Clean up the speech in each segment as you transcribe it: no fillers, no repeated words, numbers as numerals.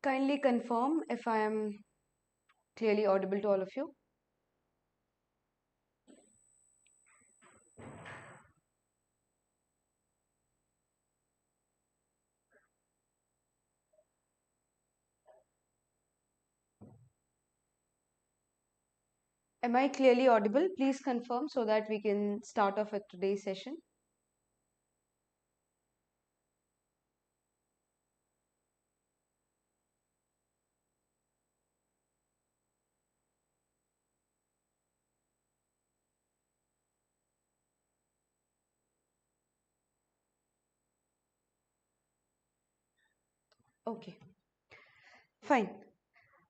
Kindly confirm if I am clearly audible to all of you. Am I clearly audible? Please confirm so that we can start off with today's session. Okay, fine.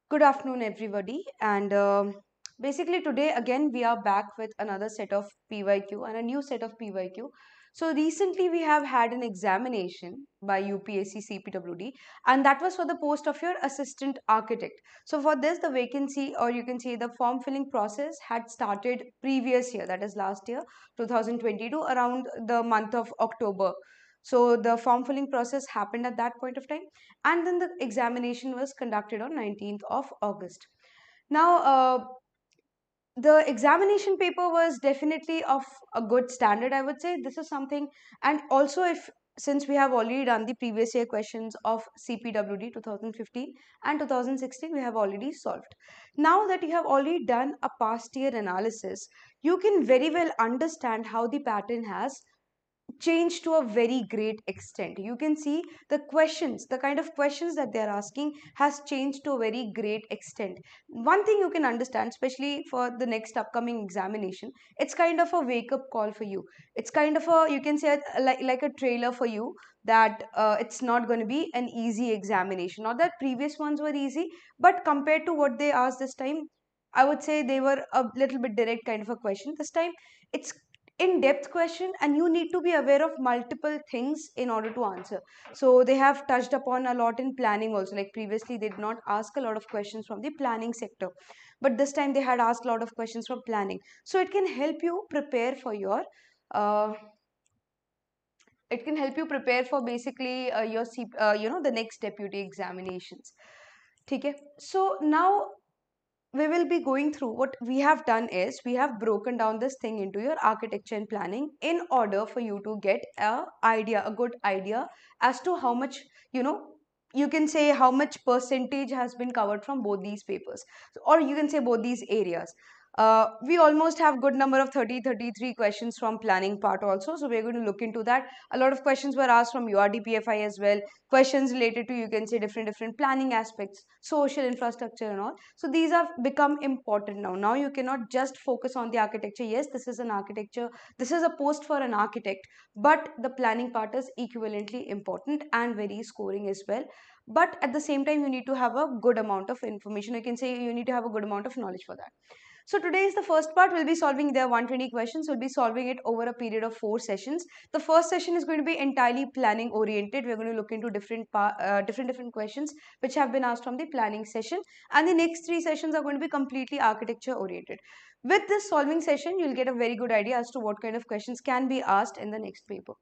Good afternoon, everybody. And basically, today again we are back with another set of PYQ and a new set of PYQ. So recently we have had an examination by UPSC CPWD, and that was for the post of your assistant architect. So for this, the vacancy, or you can say the form filling process, had started previous year, that is last year, 2022, around the month of October. So the form filling process happened at that point of time, and then the examination was conducted on 19th of August. Now, the examination paper was definitely of a good standard, I would say. This is something, and also if since we have already done the previous year questions of CPWD 2015 and 2016, we have already solved. Now that you have already done a past year analysis, you can very well understand how the pattern has changed to a very great extent. You can see the questions, the kind of questions that they're asking has changed to a very great extent. One thing you can understand, especially for the next upcoming examination, it's kind of a wake up call for you. It's kind of a, you can say, like a trailer for you that it's not going to be an easy examination. Not that previous ones were easy, but compared to what they asked this time, I would say they were a little bit direct kind of a question. This time it's in-depth question, and you need to be aware of multiple things in order to answer. So they have touched upon a lot in planning also. Like previously they did not ask a lot of questions from the planning sector, but this time they had asked a lot of questions from planning. So it can help you prepare for your it can help you prepare for basically the next deputy examinations. Okay, so now we will be going through. What we have done is we have broken down this thing into your architecture and planning in order for you to get a good idea as to how much, you know, you can say how much percentage has been covered from both these papers, or you can say both these areas. We almost have good number of 33 questions from planning part also, so we're going to look into that. A lot of questions were asked from URDPFI as well, questions related to, you can say, different planning aspects, social infrastructure and all. So these have become important now. You cannot just focus on the architecture. Yes, this is an architecture, this is a post for an architect, but the planning part is equivalently important and very scoring as well. But at the same time, you need to have a good amount of information, you can say you need to have a good amount of knowledge for that. So today is the first part. We'll be solving their 120 questions. We'll be solving it over a period of 4 sessions. The first session is going to be entirely planning oriented. We're going to look into different questions which have been asked from the planning session, and the next 3 sessions are going to be completely architecture oriented. With this solving session, you'll get a very good idea as to what kind of questions can be asked in the next paper.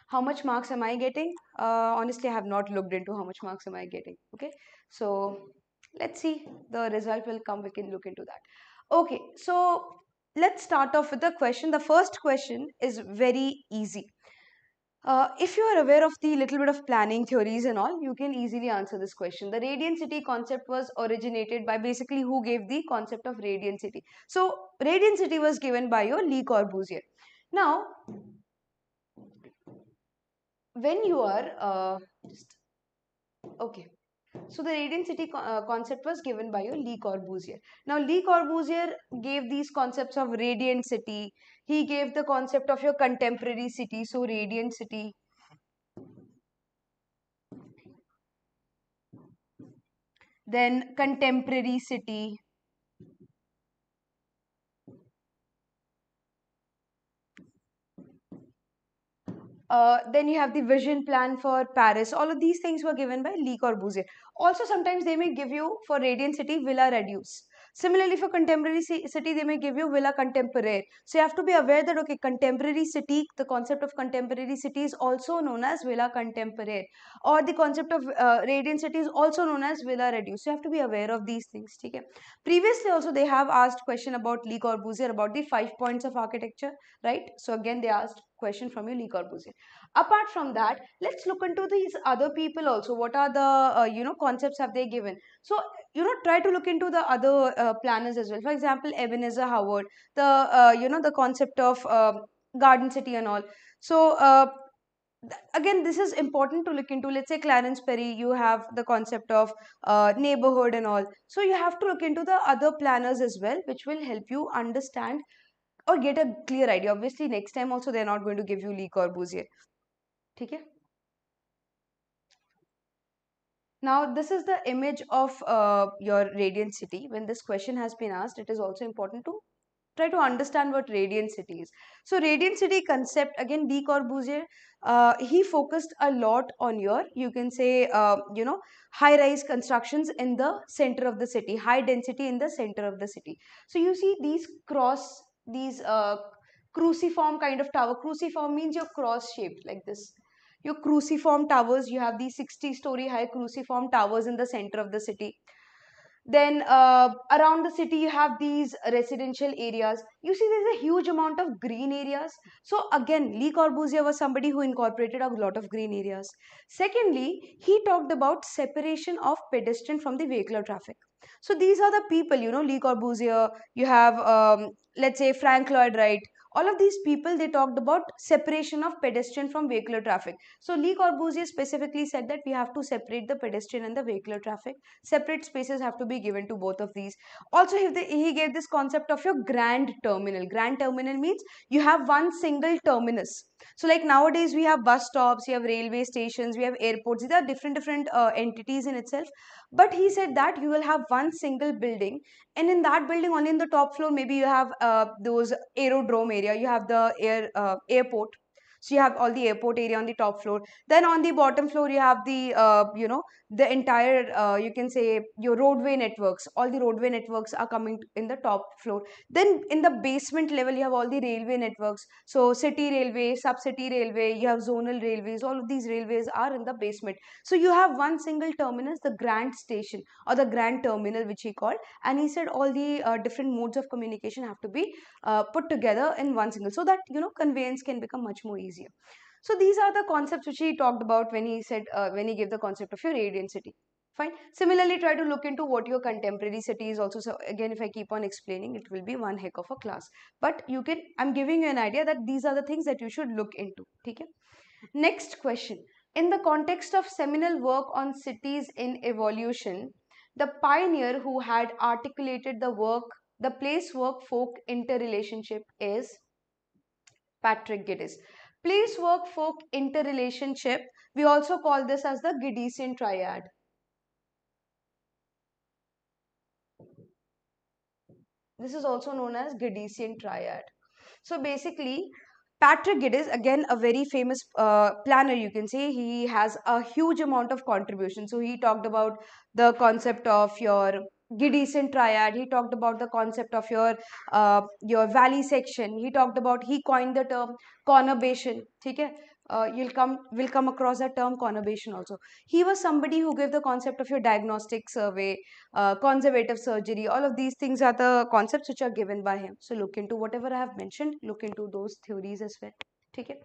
How much marks am I getting? Honestly, I have not looked into how much marks am I getting. Okay, so let's see. The result will come. We can look into that. Okay, so let's start off with the question. The first question is very easy. If you are aware of the little bit of planning theories and all, you can easily answer this question. The radiant city concept was originated by, basically, who gave the concept of radiant city? So radiant city was given by your Le Corbusier. Now, when you are okay, so the radiant city concept was given by your Le Corbusier. Now Le Corbusier gave these concepts of radiant city. He gave the concept of your contemporary city, so radiant city. Then contemporary city. Then you have the vision plan for Paris. All of these things were given by Le Corbusier. Also, sometimes they may give you for Radiant City Villa Radius. Similarly, for contemporary city, they may give you villa contemporary. So you have to be aware that, okay, contemporary city, the concept of contemporary city is also known as villa contemporary, or the concept of radiant city is also known as villa reduced. So you have to be aware of these things. Okay. Previously also they have asked question about Le Corbusier, about the 5 points of architecture, right? So again they asked question from you, Le Corbusier. Apart from that, let's look into these other people also. What are the concepts have they given? So try to look into the other planners as well. For example, Ebenezer Howard, the the concept of garden city and all. So again, this is important to look into. Let's say Clarence Perry, you have the concept of neighborhood and all. So you have to look into the other planners as well, which will help you understand or get a clear idea. Obviously next time also they're not going to give you Le Corbusier. Okay. Now this is the image of your radiant city. When this question has been asked, it is also important to try to understand what radiant city is. So radiant city concept, again, Le Corbusier, he focused a lot on your, you can say, high rise constructions in the center of the city, high density in the center of the city. So you see these cruciform kind of tower. Cruciform means you're cross shaped like this. Your cruciform towers, you have these 60-story high cruciform towers in the center of the city. Then around the city you have these residential areas. You see there's a huge amount of green areas. So again, Le Corbusier was somebody who incorporated a lot of green areas. Secondly, he talked about separation of pedestrian from the vehicular traffic. So these are the people, Le Corbusier, you have let's say Frank Lloyd Wright. All of these people, they talked about separation of pedestrian from vehicular traffic. So Le Corbusier specifically said that we have to separate the pedestrian and the vehicular traffic. Separate spaces have to be given to both of these. Also, he gave this concept of your grand terminal. Grand terminal means you have one single terminus. So like nowadays we have bus stops, we have railway stations, we have airports. These are different entities in itself. But he said that you will have one single building, and in that building, only in the top floor, maybe you have those aerodrome area, you have the airport. So you have all the airport area on the top floor. Then on the bottom floor you have the the entire you can say your roadway networks. All the roadway networks are coming in the top floor. Then in the basement level you have all the railway networks. So city railway, sub city railway, you have zonal railways. All of these railways are in the basement. So you have one single terminus, the grand station or the grand terminal, which he called. And he said all the different modes of communication have to be put together in one single, so that conveyance can become much more easier. So these are the concepts which he talked about when he said when he gave the concept of your radiant city. Fine. Similarly, try to look into what your contemporary city is also. So again, if I keep on explaining, it will be one heck of a class. But I'm giving you an idea that these are the things that you should look into. Okay. Next question. In the context of seminal work on cities in evolution, the pioneer who had articulated the place work folk interrelationship is Patrick Geddes. Place work folk interrelationship, we also call this as the Gradesian Triad. This is also known as Gradesian Triad. So basically, Patrick Geddes, again a very famous planner, you can say, he has a huge amount of contribution. So he talked about the concept of your Gradesian Triad. He talked about the concept of your valley section. He coined the term conurbation. Okay? Will come across that term conurbation also. He was somebody who gave the concept of your diagnostic survey, conservative surgery. All of these things are the concepts which are given by him. So look into whatever I have mentioned, look into those theories as well. Okay.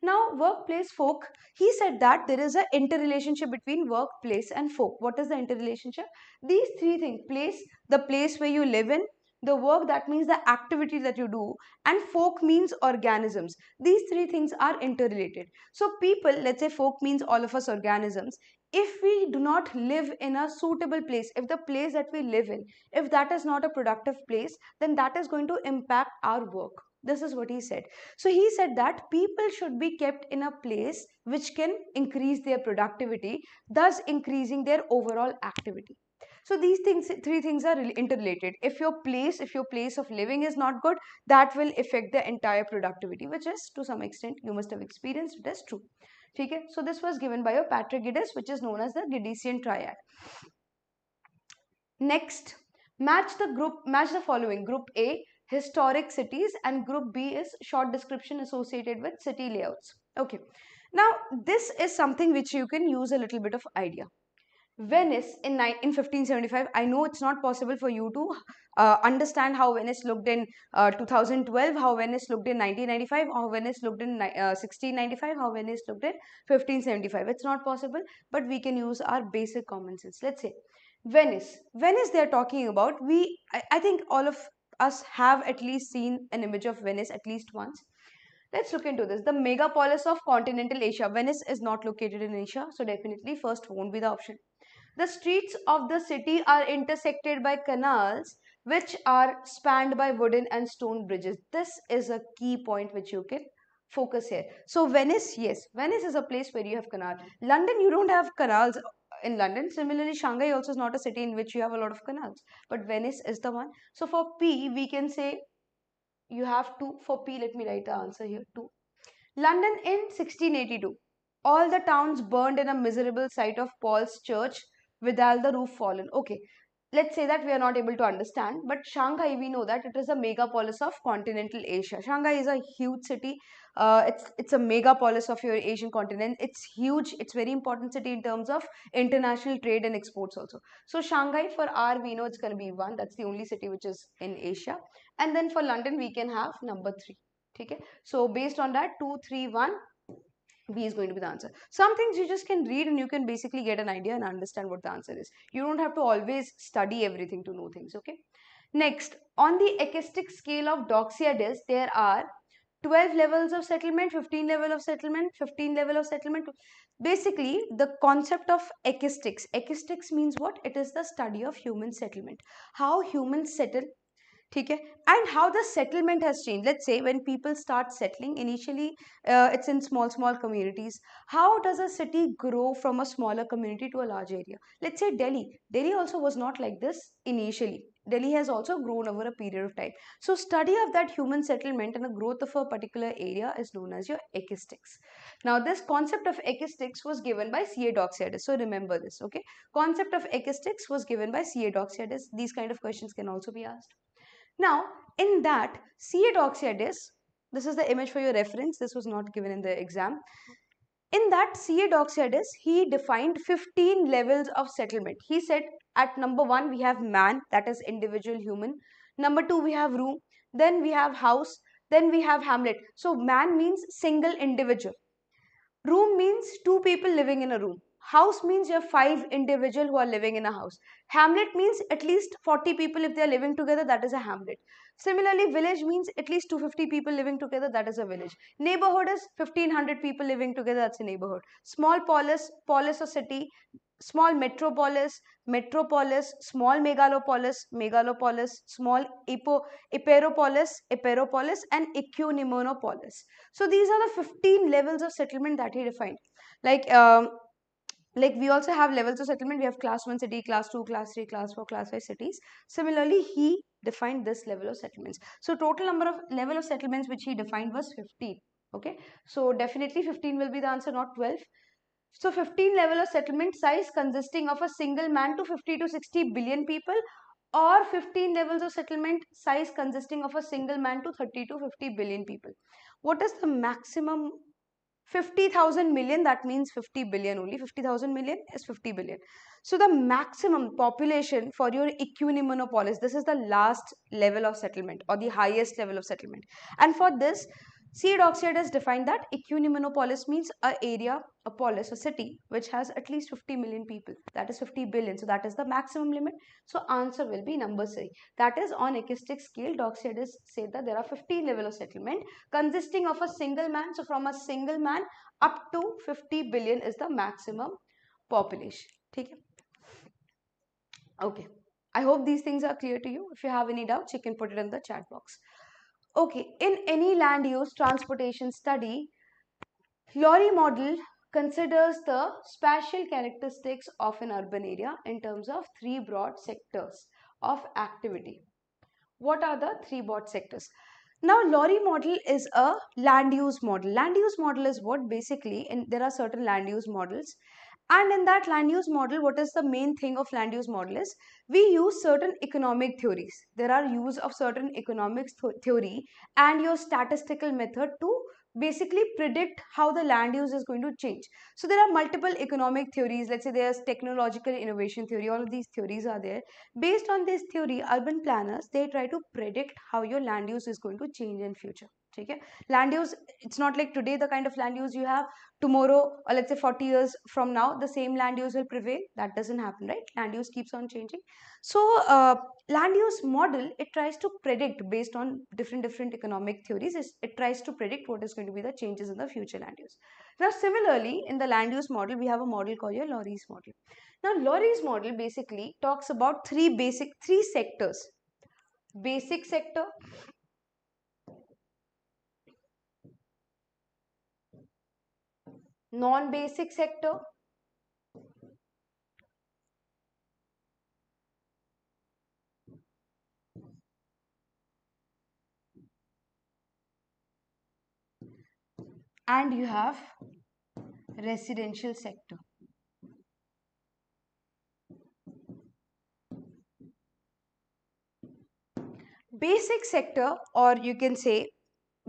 Now, workplace folk, he said that there is an interrelationship between workplace and folk. What is the interrelationship? These three things: place, the place where you live in; the work, that means the activity that you do; and folk means organisms. These three things are interrelated. So people, let's say folk means all of us organisms. If we do not live in a suitable place, if the place that we live in, if that is not a productive place, then that is going to impact our work. This is what he said. So he said that people should be kept in a place which can increase their productivity, thus increasing their overall activity. So these three things are really interrelated. If your place of living is not good, that will affect the entire productivity, which is to some extent you must have experienced. It is true. Okay? So this was given by your Patrick Geddes, which is known as the Gradesian Triad. Next, Match the following. Group A, historic cities, and group B is short description associated with city layouts. Okay. Now, this is something which you can use a little bit of idea. Venice in 1575, I know it's not possible for you to understand how Venice looked in 2012, how Venice looked in 1995, how Venice looked in 1695, how Venice looked in 1575. It's not possible, but we can use our basic common sense. Let's say Venice they're talking about. I think all of us have at least seen an image of Venice at least once. Let's look into this. The megapolis of continental Asia. Venice is not located in Asia, so definitely first won't be the option. The streets of the city are intersected by canals which are spanned by wooden and stone bridges. This is a key point which you can focus here. So Venice, yes, Venice is a place where you have canal. London, you don't have canals in London. Similarly, Shanghai also is not a city in which you have a lot of canals. But Venice is the one. So for P, we can say you have to, for P, let me write the answer here, 2. London in 1682. All the towns burned in a miserable sight of Paul's church without the roof fallen. Okay, let's say that we are not able to understand, but Shanghai, we know that it is a megapolis of continental Asia. Shanghai is a huge city. It's a megapolis of your Asian continent. It's huge. It's very important city in terms of international trade and exports also. So Shanghai for R, we know it's going to be 1. That's the only city which is in Asia. And then for London, we can have number 3. Okay, so based on that, 2, 3, 1, B is going to be the answer. Some things you just can read and you can basically get an idea and understand what the answer is. You don't have to always study everything to know things. Okay. Next, on the acoustic scale of Doxiadis, there are 12 levels of settlement, 15 level of settlement, 15 level of settlement. Basically, the concept of acoustics. Acoustics means what? It is the study of human settlement. How humans settle. Okay, and how the settlement has changed. Let's say when people start settling initially, it's in small communities. How does a city grow from a smaller community to a large area? Let's say Delhi also was not like this initially. Delhi has also grown over a period of time. So study of that human settlement and the growth of a particular area is known as your acoustics. Now this concept of acoustics was given by C.A. Doxiadis. So remember this. Okay, concept of acoustics was given by C.A. Doxiadis. These kind of questions can also be asked. Now, in that, C.A. Doxiadis, this is the image for your reference, this was not given in the exam. In that, C.A. Doxiadis, he defined 15 levels of settlement. He said at number 1, we have man, that is individual human. Number 2, we have room. Then we have house. Then we have hamlet. So, man means single individual. Room means 2 people living in a room. House means you have 5 individuals who are living in a house. Hamlet means at least 40 people if they are living together, that is a hamlet. Similarly, village means at least 250 people living together, that is a village. Neighborhood is 1500 people living together, that's a neighborhood. Small polis or city, small metropolis, small megalopolis, small eperopolis, and ecunimonopolis. So these are the 15 levels of settlement that he defined. Like we also have levels of settlement. We have class 1 city, class 2, class 3, class 4, class 5 cities. Similarly, he defined this level of settlements. So total number of level of settlements which he defined was 15. Okay, so definitely 15 will be the answer, not 12. So 15 level of settlement size consisting of a single man to 50 to 60 billion people, or 15 levels of settlement size consisting of a single man to 30 to 50 billion people. What is the maximum? 50,000 million, that means 50 billion only. 50,000 million is 50 billion. So the maximum population for your ecunimonopolis, this is the last level of settlement or the highest level of settlement. And for this, C. Doxiad has defined that ecunimonopolis means a area, a polis, a city which has at least 50 million people. That is 50 billion. So that is the maximum limit. So answer will be number C. That is on acoustic scale. Doxiad has said that there are 15 level of settlement consisting of a single man. So from a single man up to 50 billion is the maximum population. Okay. Okay. I hope these things are clear to you. If you have any doubts, you can put it in the chat box. Okay, in any land use transportation study, Lorry model considers the spatial characteristics of an urban area in terms of 3 broad sectors of activity. What are the 3 broad sectors? Now, Lorry model is a land use model. Land use model is what basically, and there are certain land use models, And in that land use model, what is the main thing of land use model is we use certain economic theories. There are use of certain economics theory and your statistical method to basically predict how the land use is going to change. So there are multiple economic theories. Let's say there's technological innovation theory. All of these theories are there. Based on this theory, urban planners, they try to predict how your land use is going to change in future. Okay? Land use, it's not like today the kind of land use you have, tomorrow, or let's say 40 years from now, the same land use will prevail. That doesn't happen, right? Land use keeps on changing. So land use model, it tries to predict based on different economic theories. It tries to predict what is going to be the changes in the future land use. Now similarly, in the land use model, we have a model called your Lorry's model. Now Lorry's model basically talks about three sectors: basic sector, non-basic sector, and you have residential sector. Basic sector, or you can say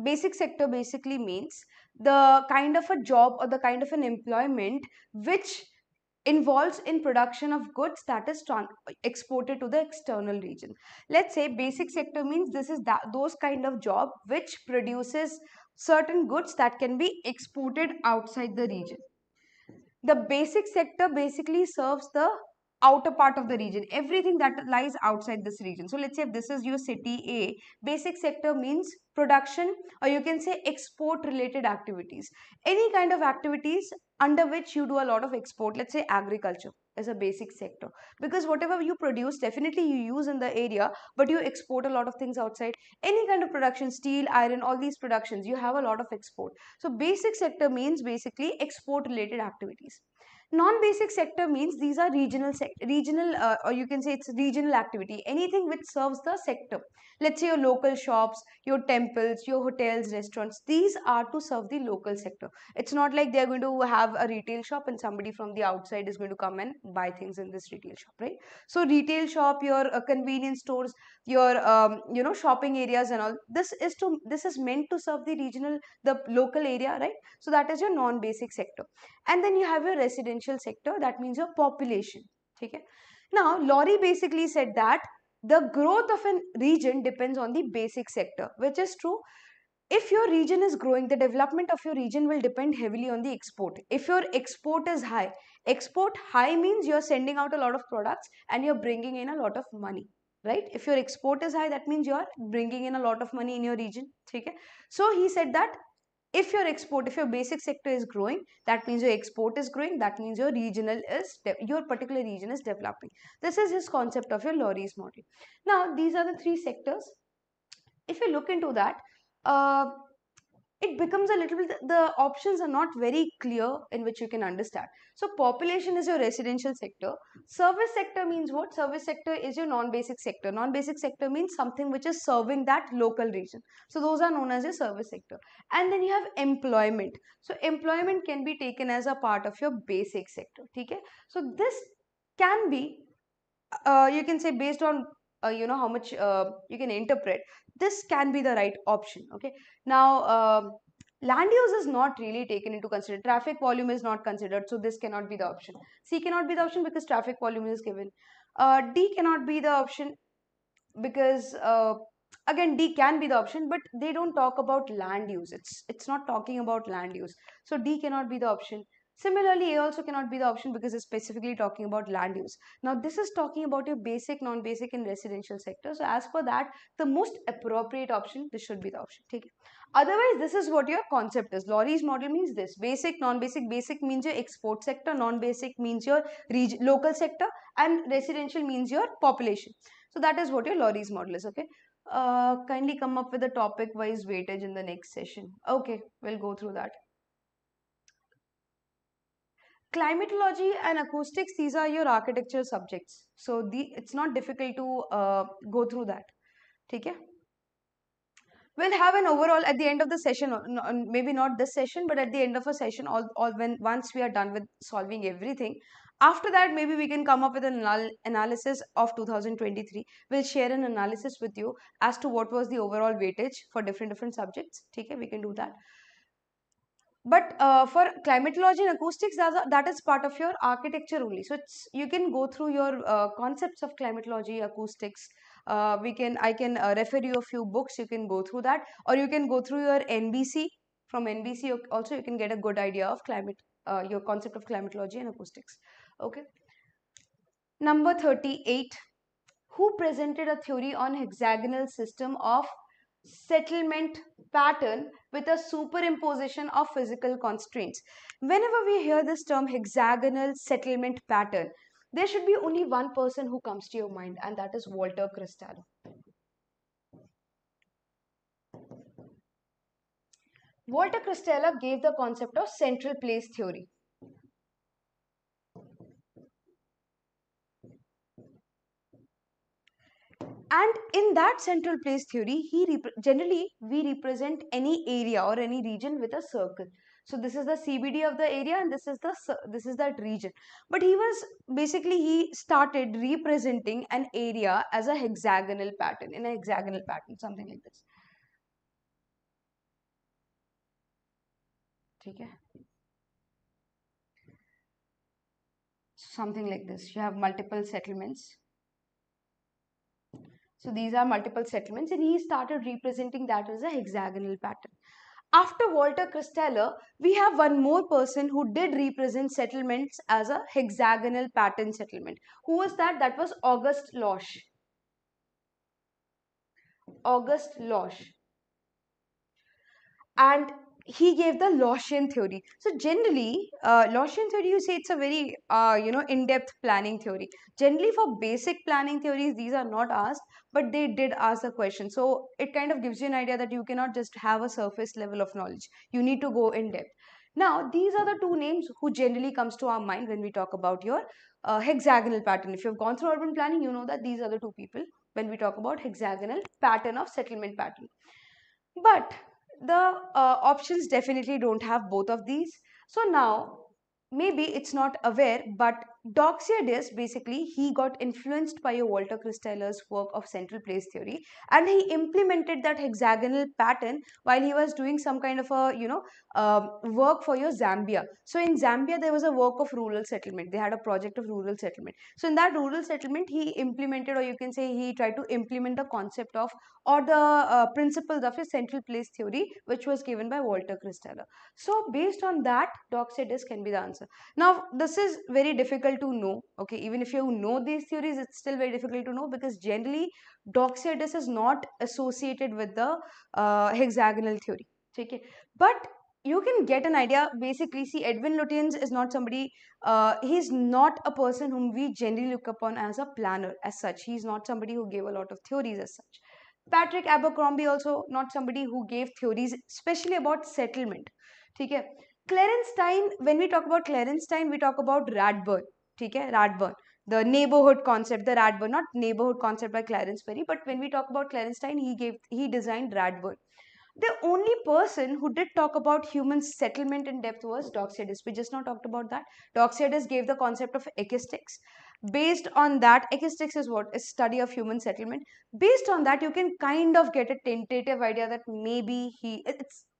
basic sector, basically means the kind of a job or the kind of an employment which involves in production of goods that is exported to the external region. Let's say basic sector means this is those kind of job which produces certain goods that can be exported outside the region. The basic sector basically serves the outer part of the region, everything that lies outside this region. So let's say if this is your city A, basic sector means production, or you can say export related activities, any kind of activities under which you do a lot of export. Let's say agriculture is a basic sector, because whatever you produce, definitely you use in the area, but you export a lot of things outside. Any kind of production, steel, iron, all these productions, you have a lot of export. So basic sector means basically export related activities. Non-basic sector means these are regional, or you can say it's regional activity, anything which serves the sector. Let's say your local shops, your temples, your hotels, restaurants, these are to serve the local sector. It's not like they're going to have a retail shop and somebody from the outside is going to come and buy things in this retail shop, right? So retail shop, your convenience stores, your shopping areas and all, this is meant to serve the regional, the local area, right? So that is your non-basic sector. And then you have your residential sector, that means your population. Okay? Now Laurie basically said that the growth of a region depends on the basic sector, which is true. If your region is growing, the development of your region will depend heavily on the export. If your export high means you're sending out a lot of products and you're bringing in a lot of money, right? If your export is high, that means you're bringing in a lot of money in your region. Okay? So he said that if your basic sector is growing, that means your export is growing, that means your particular region is developing. This is his concept of your Lorry's model. Now these are the three sectors. If you look into that, uh, it becomes a little bit, the options are not very clear in which you can understand. So population is your residential sector. Service sector means what? Service sector is your non-basic sector. Non-basic sector means something which is serving that local region. So those are known as your service sector. And then you have employment. So employment can be taken as a part of your basic sector. Okay? So this can be, you can say, based on how much you can interpret, this can be the right option. Okay? Now land use is not really taken into consideration. Traffic volume is not considered, so this cannot be the option. C cannot be the option because traffic volume is given. D cannot be the option because again, D can be the option, but they don't talk about land use. It's not talking about land use, so D cannot be the option. Similarly, A also cannot be the option because it's specifically talking about land use. Now this is talking about your basic, non-basic and residential sector. So as per that, the most appropriate option, this should be the option. Take it. Otherwise, this is what your concept is. Lorry's model means this: basic, non-basic. Basic means your export sector, non-basic means your local sector, and residential means your population. So that is what your Lorry's model is. Okay. Kindly come up with a topic wise weightage in the next session. Okay, we'll go through that. Climatology and acoustics, these are your architecture subjects. So it's not difficult to go through that. Okay. We'll have an overall at the end of the session, maybe not this session, but at the end of a session, all when once we are done with solving everything. After that, maybe we can come up with an analysis of 2023. We'll share an analysis with you as to what was the overall weightage for different subjects. Okay, we can do that. But for climatology and acoustics, that is part of your architecture only. So it's, you can go through your concepts of climatology, acoustics. I can refer you a few books. You can go through that, or you can go through your NBC. From NBC also you can get a good idea of climate, your concept of climatology and acoustics. Okay. Number 38. Who presented a theory on hexagonal system of settlement pattern with a superimposition of physical constraints? Whenever we hear this term hexagonal settlement pattern, there should be only one person who comes to your mind, and that is Walter Cristallo. Walter Cristallo gave the concept of central place theory. And in that central place theory, generally we represent any area or any region with a circle. So this is the CBD of the area, and this is that region. But he started representing an area as a hexagonal pattern, in a hexagonal pattern, something like this. Okay. Something like this. You have multiple settlements. So these are multiple settlements, and he started representing that as a hexagonal pattern. After Walter Cristallo, we have one more person who did represent settlements as a hexagonal pattern settlement. Who was that? That was August Losch. August Losch. And he gave the Lossian theory. So generally, Lossian theory, you say it's a very in-depth planning theory. Generally, for basic planning theories, these are not asked, but they did ask the question. So it kind of gives you an idea that you cannot just have a surface level of knowledge. You need to go in depth. Now, these are the two names who generally comes to our mind when we talk about your hexagonal pattern. If you've gone through urban planning, you know that these are the two people when we talk about hexagonal pattern of settlement pattern. But the options definitely don't have both of these. So now, maybe it's not aware, but Doxiadis, basically, he got influenced by Walter Cristallo's work of central place theory, and he implemented that hexagonal pattern while he was doing some kind of a, work for your Zambia. So in Zambia, there was a work of rural settlement. They had a project of rural settlement. So in that rural settlement, he implemented, or you can say he tried to implement the concept of, or the principles of a central place theory, which was given by Walter Cristallo. So based on that, Doxiadis can be the answer. Now, this is very difficult to know. Okay, even if you know these theories, it's still very difficult to know, because generally Doxiadis is not associated with the hexagonal theory. Okay, but you can get an idea. Basically, see, Edwin Lutyens is not somebody, he's not a person whom we generally look upon as a planner as such. He's not somebody who gave a lot of theories as such. Patrick Abercrombie also not somebody who gave theories especially about settlement. Okay. Clarenstein, when we talk about Clarenstein, we talk about Radburn. Okay, Radburn, the neighborhood concept, the Radburn, not neighborhood concept by Clarence Perry, but when we talk about Clarenstein, he designed Radburn. The only person who did talk about human settlement in depth was Doxiadis. We just now talked about that. Doxiadis gave the concept of acoustics. Based on that, acoustics is what? A study of human settlement. Based on that, you can kind of get a tentative idea that maybe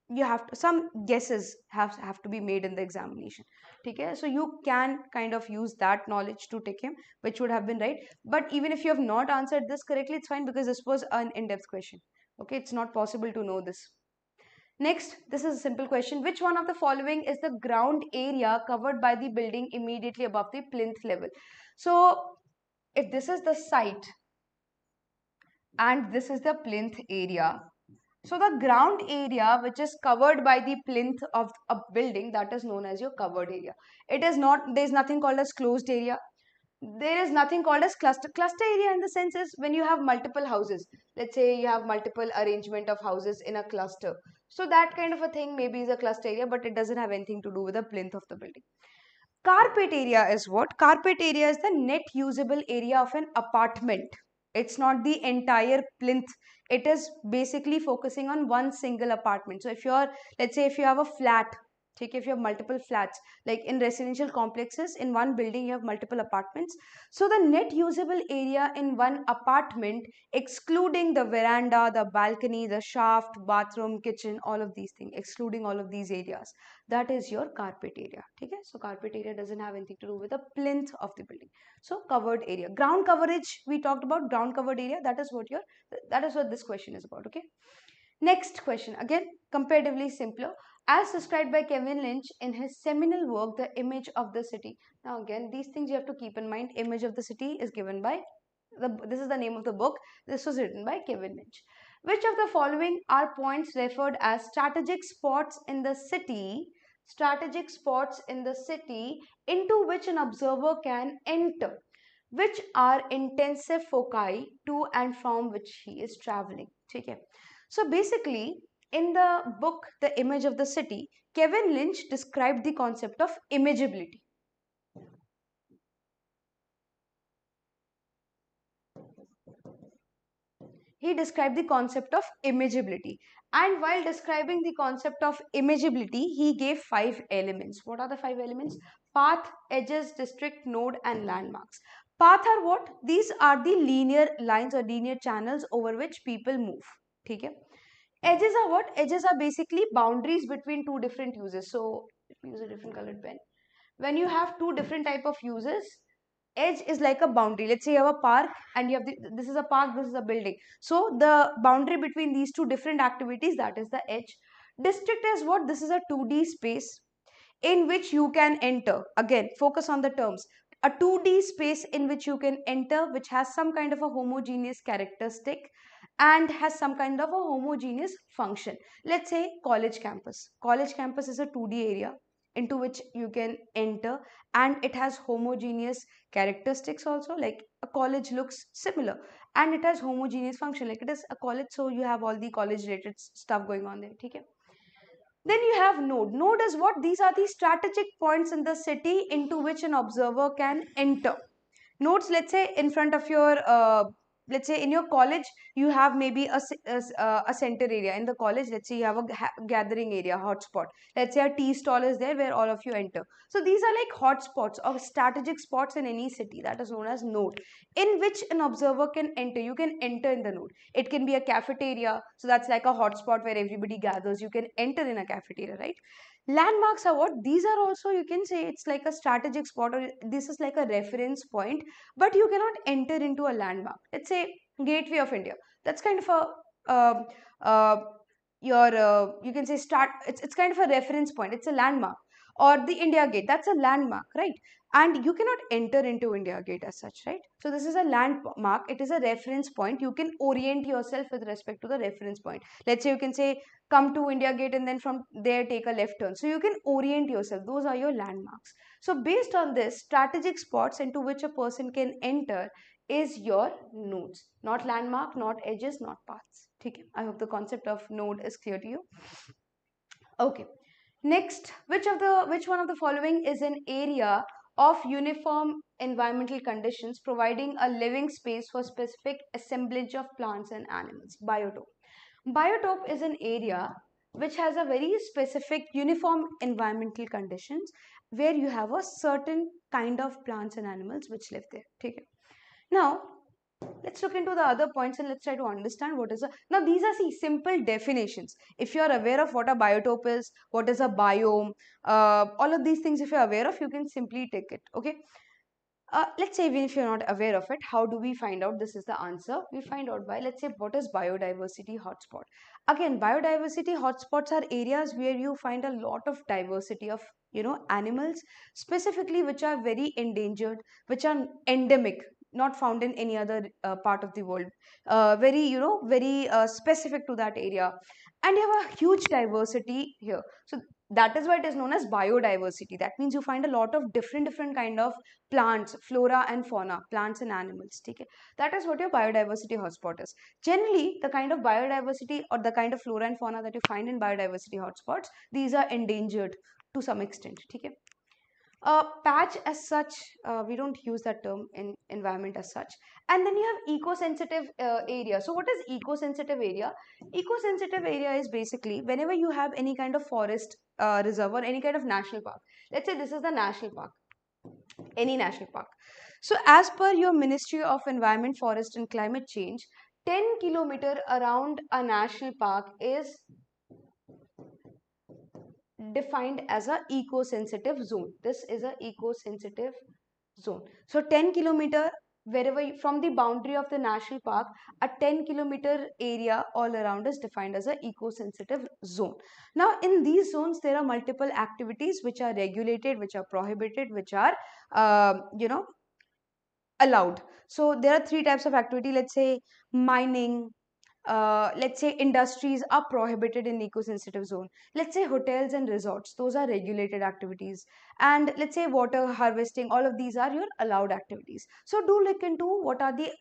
you have to, some guesses have to be made in the examination. Okay, so you can kind of use that knowledge to take him, which would have been right. But even if you have not answered this correctly, it's fine, because this was an in-depth question. Okay, it's not possible to know this. Next, this is a simple question. Which one of the following is the ground area covered by the building immediately above the plinth level? So, if this is the site and this is the plinth area, so the ground area which is covered by the plinth of a building, that is known as your covered area. It is not, there is nothing called as closed area. There is nothing called as cluster. Cluster area in the sense is when you have multiple houses. Let's say you have multiple arrangement of houses in a cluster. So that kind of a thing maybe is a cluster area, but it doesn't have anything to do with the plinth of the building. Carpet area is what? Carpet area is the net usable area of an apartment. It's not the entire plinth. It is basically focusing on one single apartment. So if you're, let's say if you have a flat, take if you have multiple flats, like in residential complexes, in one building you have multiple apartments. So the net usable area in one apartment, excluding the veranda, the balcony, the shaft, bathroom, kitchen, all of these things, excluding all of these areas, that is your carpet area. Okay, so carpet area doesn't have anything to do with the plinth of the building. So covered area, ground coverage, we talked about ground covered area. That is what this question is about. Okay, next question, again comparatively simpler, as described by Kevin Lynch in his seminal work The Image of the City. Now again, these things you have to keep in mind. Image of the City is given by this is the name of the book. This was written by Kevin Lynch. Which of the following are points referred as strategic spots in the city, strategic spots in the city into which an observer can enter, which are intensive foci to and from which he is traveling. Okay. So basically, in the book The Image of the City, Kevin Lynch described the concept of imageability. He described the concept of imageability. And while describing the concept of imageability, he gave 5 elements. What are the 5 elements? Path, edges, district, node, and landmarks. Path are what? These are the linear lines or linear channels over which people move. Okay? Edges are what? Edges are basically boundaries between two different uses. So, let me use a different colored pen. When you have two different type of uses, edge is like a boundary. Let's say you have a park and you have this is a park, this is a building. So the boundary between these two different activities, that is the edge. District is what? This is a 2D space in which you can enter. Again, focus on the terms. A 2D space in which you can enter, which has some kind of a homogeneous characteristic and has some kind of a homogeneous function. Let's say college campus. College campus is a 2D area into which you can enter, and it has homogeneous characteristics also, like a college looks similar, and it has homogeneous function, like it is a college, so you have all the college related stuff going on there. Okay. Then you have node. Node is what? These are the strategic points in the city into which an observer can enter. Nodes, let's say in front of your let's say in your college you have maybe a center area in the college. Let's say you have a gathering area, hotspot. Let's say a tea stall is there where all of you enter. So these are like hotspots or strategic spots in any city, that is known as node, in which an observer can enter. You can enter in the node. It can be a cafeteria, so that's like a hotspot where everybody gathers. You can enter in a cafeteria, right? Landmarks are what? These are also, you can say it's like a strategic spot, or this is like a reference point, but you cannot enter into a landmark. Let's say Gateway of India. That's kind of a you can say it's kind of a reference point. It's a landmark. Or the India Gate, that's a landmark, right? And you cannot enter into India Gate as such, right? So this is a landmark. It is a reference point. You can orient yourself with respect to the reference point. Let's say you can say come to India Gate and then from there take a left turn. So you can orient yourself. Those are your landmarks. So based on this, strategic spots into which a person can enter is your nodes, not landmark, not edges, not paths. Okay. I hope the concept of node is clear to you. Okay. Next, which one of the following is an area of uniform environmental conditions providing a living space for specific assemblage of plants and animals? Biotope. Biotope is an area which has a very specific uniform environmental conditions where you have a certain kind of plants and animals which live there. Okay. Now, let's look into the other points and let's try to understand what is a. Now, these are simple definitions. If you are aware of what a biotope is, what is a biome, all of these things, if you are aware of, you can simply take it. Okay. Let's say even if you're not aware of it, how do we find out this is the answer? We find out by, let's say, what is biodiversity hotspot? Again, biodiversity hotspots are areas where you find a lot of diversity of, animals, specifically which are very endangered, which are endemic, not found in any other part of the world. Very specific to that area. And you have a huge diversity here. So that is why it is known as biodiversity. That means you find a lot of different kind of plants, flora and fauna, plants and animals. Okay? That is what your biodiversity hotspot is. Generally, the kind of biodiversity or the kind of flora and fauna that you find in biodiversity hotspots, these are endangered to some extent. Okay? Patch as such, we don't use that term in environment as such. And then you have eco-sensitive area. So what is eco-sensitive area? Eco-sensitive area is basically whenever you have any kind of forest reserve or any kind of national park. Let's say this is the national park, any national park. So as per your Ministry of Environment, Forest and Climate Change, 10 kilometer around a national park is defined as a eco-sensitive zone. This is a eco-sensitive zone. So 10 kilometer wherever from the boundary of the national park, a 10-kilometer area all around is defined as a eco-sensitive zone. Now in these zones there are multiple activities which are regulated, which are prohibited, which are allowed. So there are three types of activity. Let's say mining, let's say industries are prohibited in eco-sensitive zone. Let's say hotels and resorts, those are regulated activities. And let's say water harvesting, all of these are your allowed activities. So do look into what are the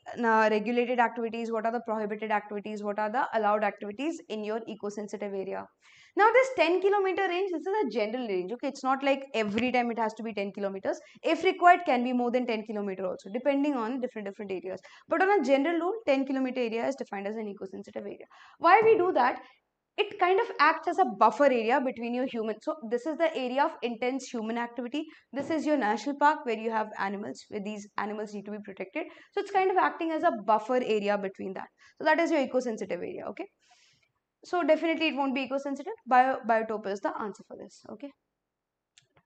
regulated activities, what are the prohibited activities, what are the allowed activities in your eco-sensitive area. Now this 10-kilometer range, this is a general range. Okay, it's not like every time it has to be 10 kilometers. If required, can be more than 10 kilometer also, depending on different areas. But on a general rule, 10-kilometer area is defined as an eco-sensitive area. Why we do that? It kind of acts as a buffer area between your human. So this is the area of intense human activity. This is your national park where you have animals, where these animals need to be protected. So it's kind of acting as a buffer area between that. So that is your eco-sensitive area. Okay. So definitely it won't be eco-sensitive. Biotope is the answer for this. Okay.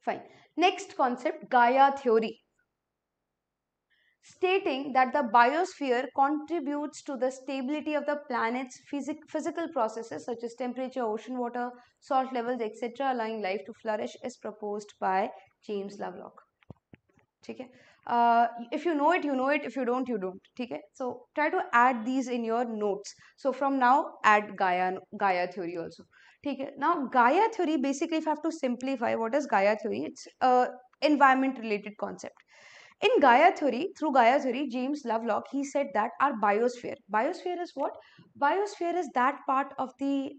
Fine. Next concept, Gaia Theory, stating that the biosphere contributes to the stability of the planet's physical processes such as temperature, ocean water, salt levels, etc., allowing life to flourish, is proposed by James Lovelock. Okay. If you know it, you know it. If you don't, you don't. Okay. So try to add these in your notes. So from now, add Gaia theory also. Okay. Now Gaia theory, basically, if I have to simplify, what is Gaia theory? It's a environment related concept. In Gaia theory, through Gaia theory, James Lovelock, he said that our biosphere is what? Biosphere is that part of the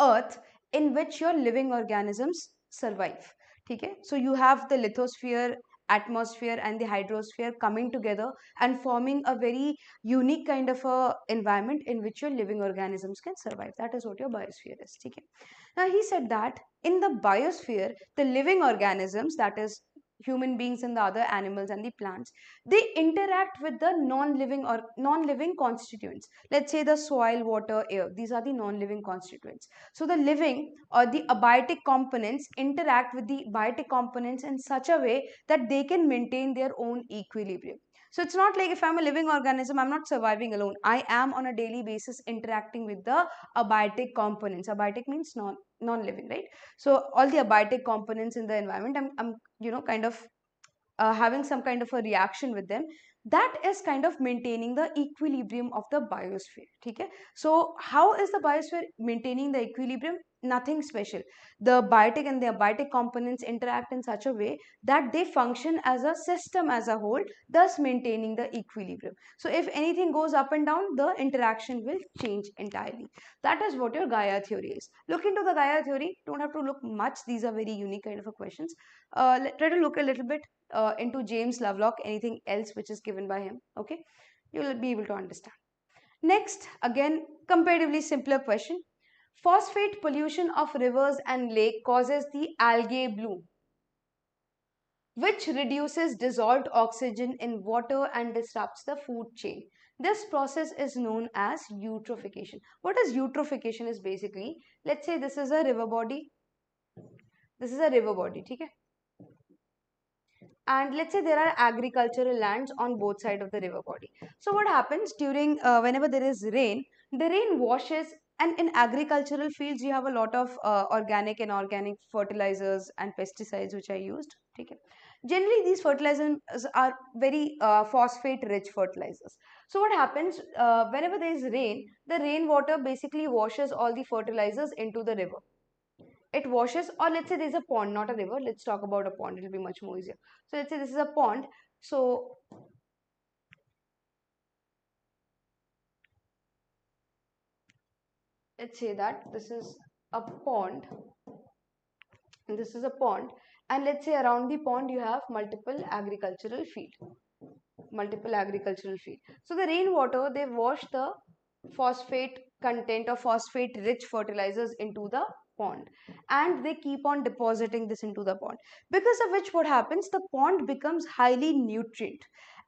earth in which your living organisms survive. Okay? So you have the lithosphere, atmosphere and the hydrosphere coming together and forming a very unique kind of a environment in which your living organisms can survive. That is what your biosphere is. Okay? Now he said that in the biosphere, the living organisms, that is human beings and the other animals and the plants, they interact with the non-living or non-living constituents. Let's say the soil, water, air, these are the non-living constituents. So the living or the abiotic components interact with the biotic components in such a way that they can maintain their own equilibrium. So it's not like if I'm a living organism, I'm not surviving alone. I am on a daily basis interacting with the abiotic components. Abiotic means non-living, right? So all the abiotic components in the environment, I'm kind of having some kind of a reaction with them. That is kind of maintaining the equilibrium of the biosphere. Okay? So how is the biosphere maintaining the equilibrium? Nothing special. The biotic and the abiotic components interact in such a way that they function as a system as a whole, thus maintaining the equilibrium. So if anything goes up and down, the interaction will change entirely. That is what your Gaia theory is. Look into the Gaia theory. Don't have to look much. These are very unique kind of a questions. Try to look a little bit into James Lovelock, anything else which is given by him. Okay, you will be able to understand. Next, again, comparatively simpler question. Phosphate pollution of rivers and lake causes the algae bloom, which reduces dissolved oxygen in water and disrupts the food chain. This process is known as eutrophication. What is eutrophication? Is basically, let's say this is a river body. This is a river body, okay? And let's say there are agricultural lands on both sides of the river body. So what happens during whenever there is rain, the rain washes, and in agricultural fields you have a lot of organic and inorganic fertilizers and pesticides which are used. Okay. Generally these fertilizers are very phosphate rich fertilizers. So what happens whenever there is rain, the rainwater basically washes all the fertilizers into the river. It washes, or let's say there's a pond, not a river. Let's talk about a pond, it'll be much more easier. So let's say this is a pond. So let's say that this is a pond and this is a pond, and let's say around the pond you have multiple agricultural field. multiple agricultural field. So the rainwater, they wash the phosphate content or phosphate rich fertilizers into the pond, and they keep on depositing this into the pond, because of which what happens, the pond becomes highly nutrient,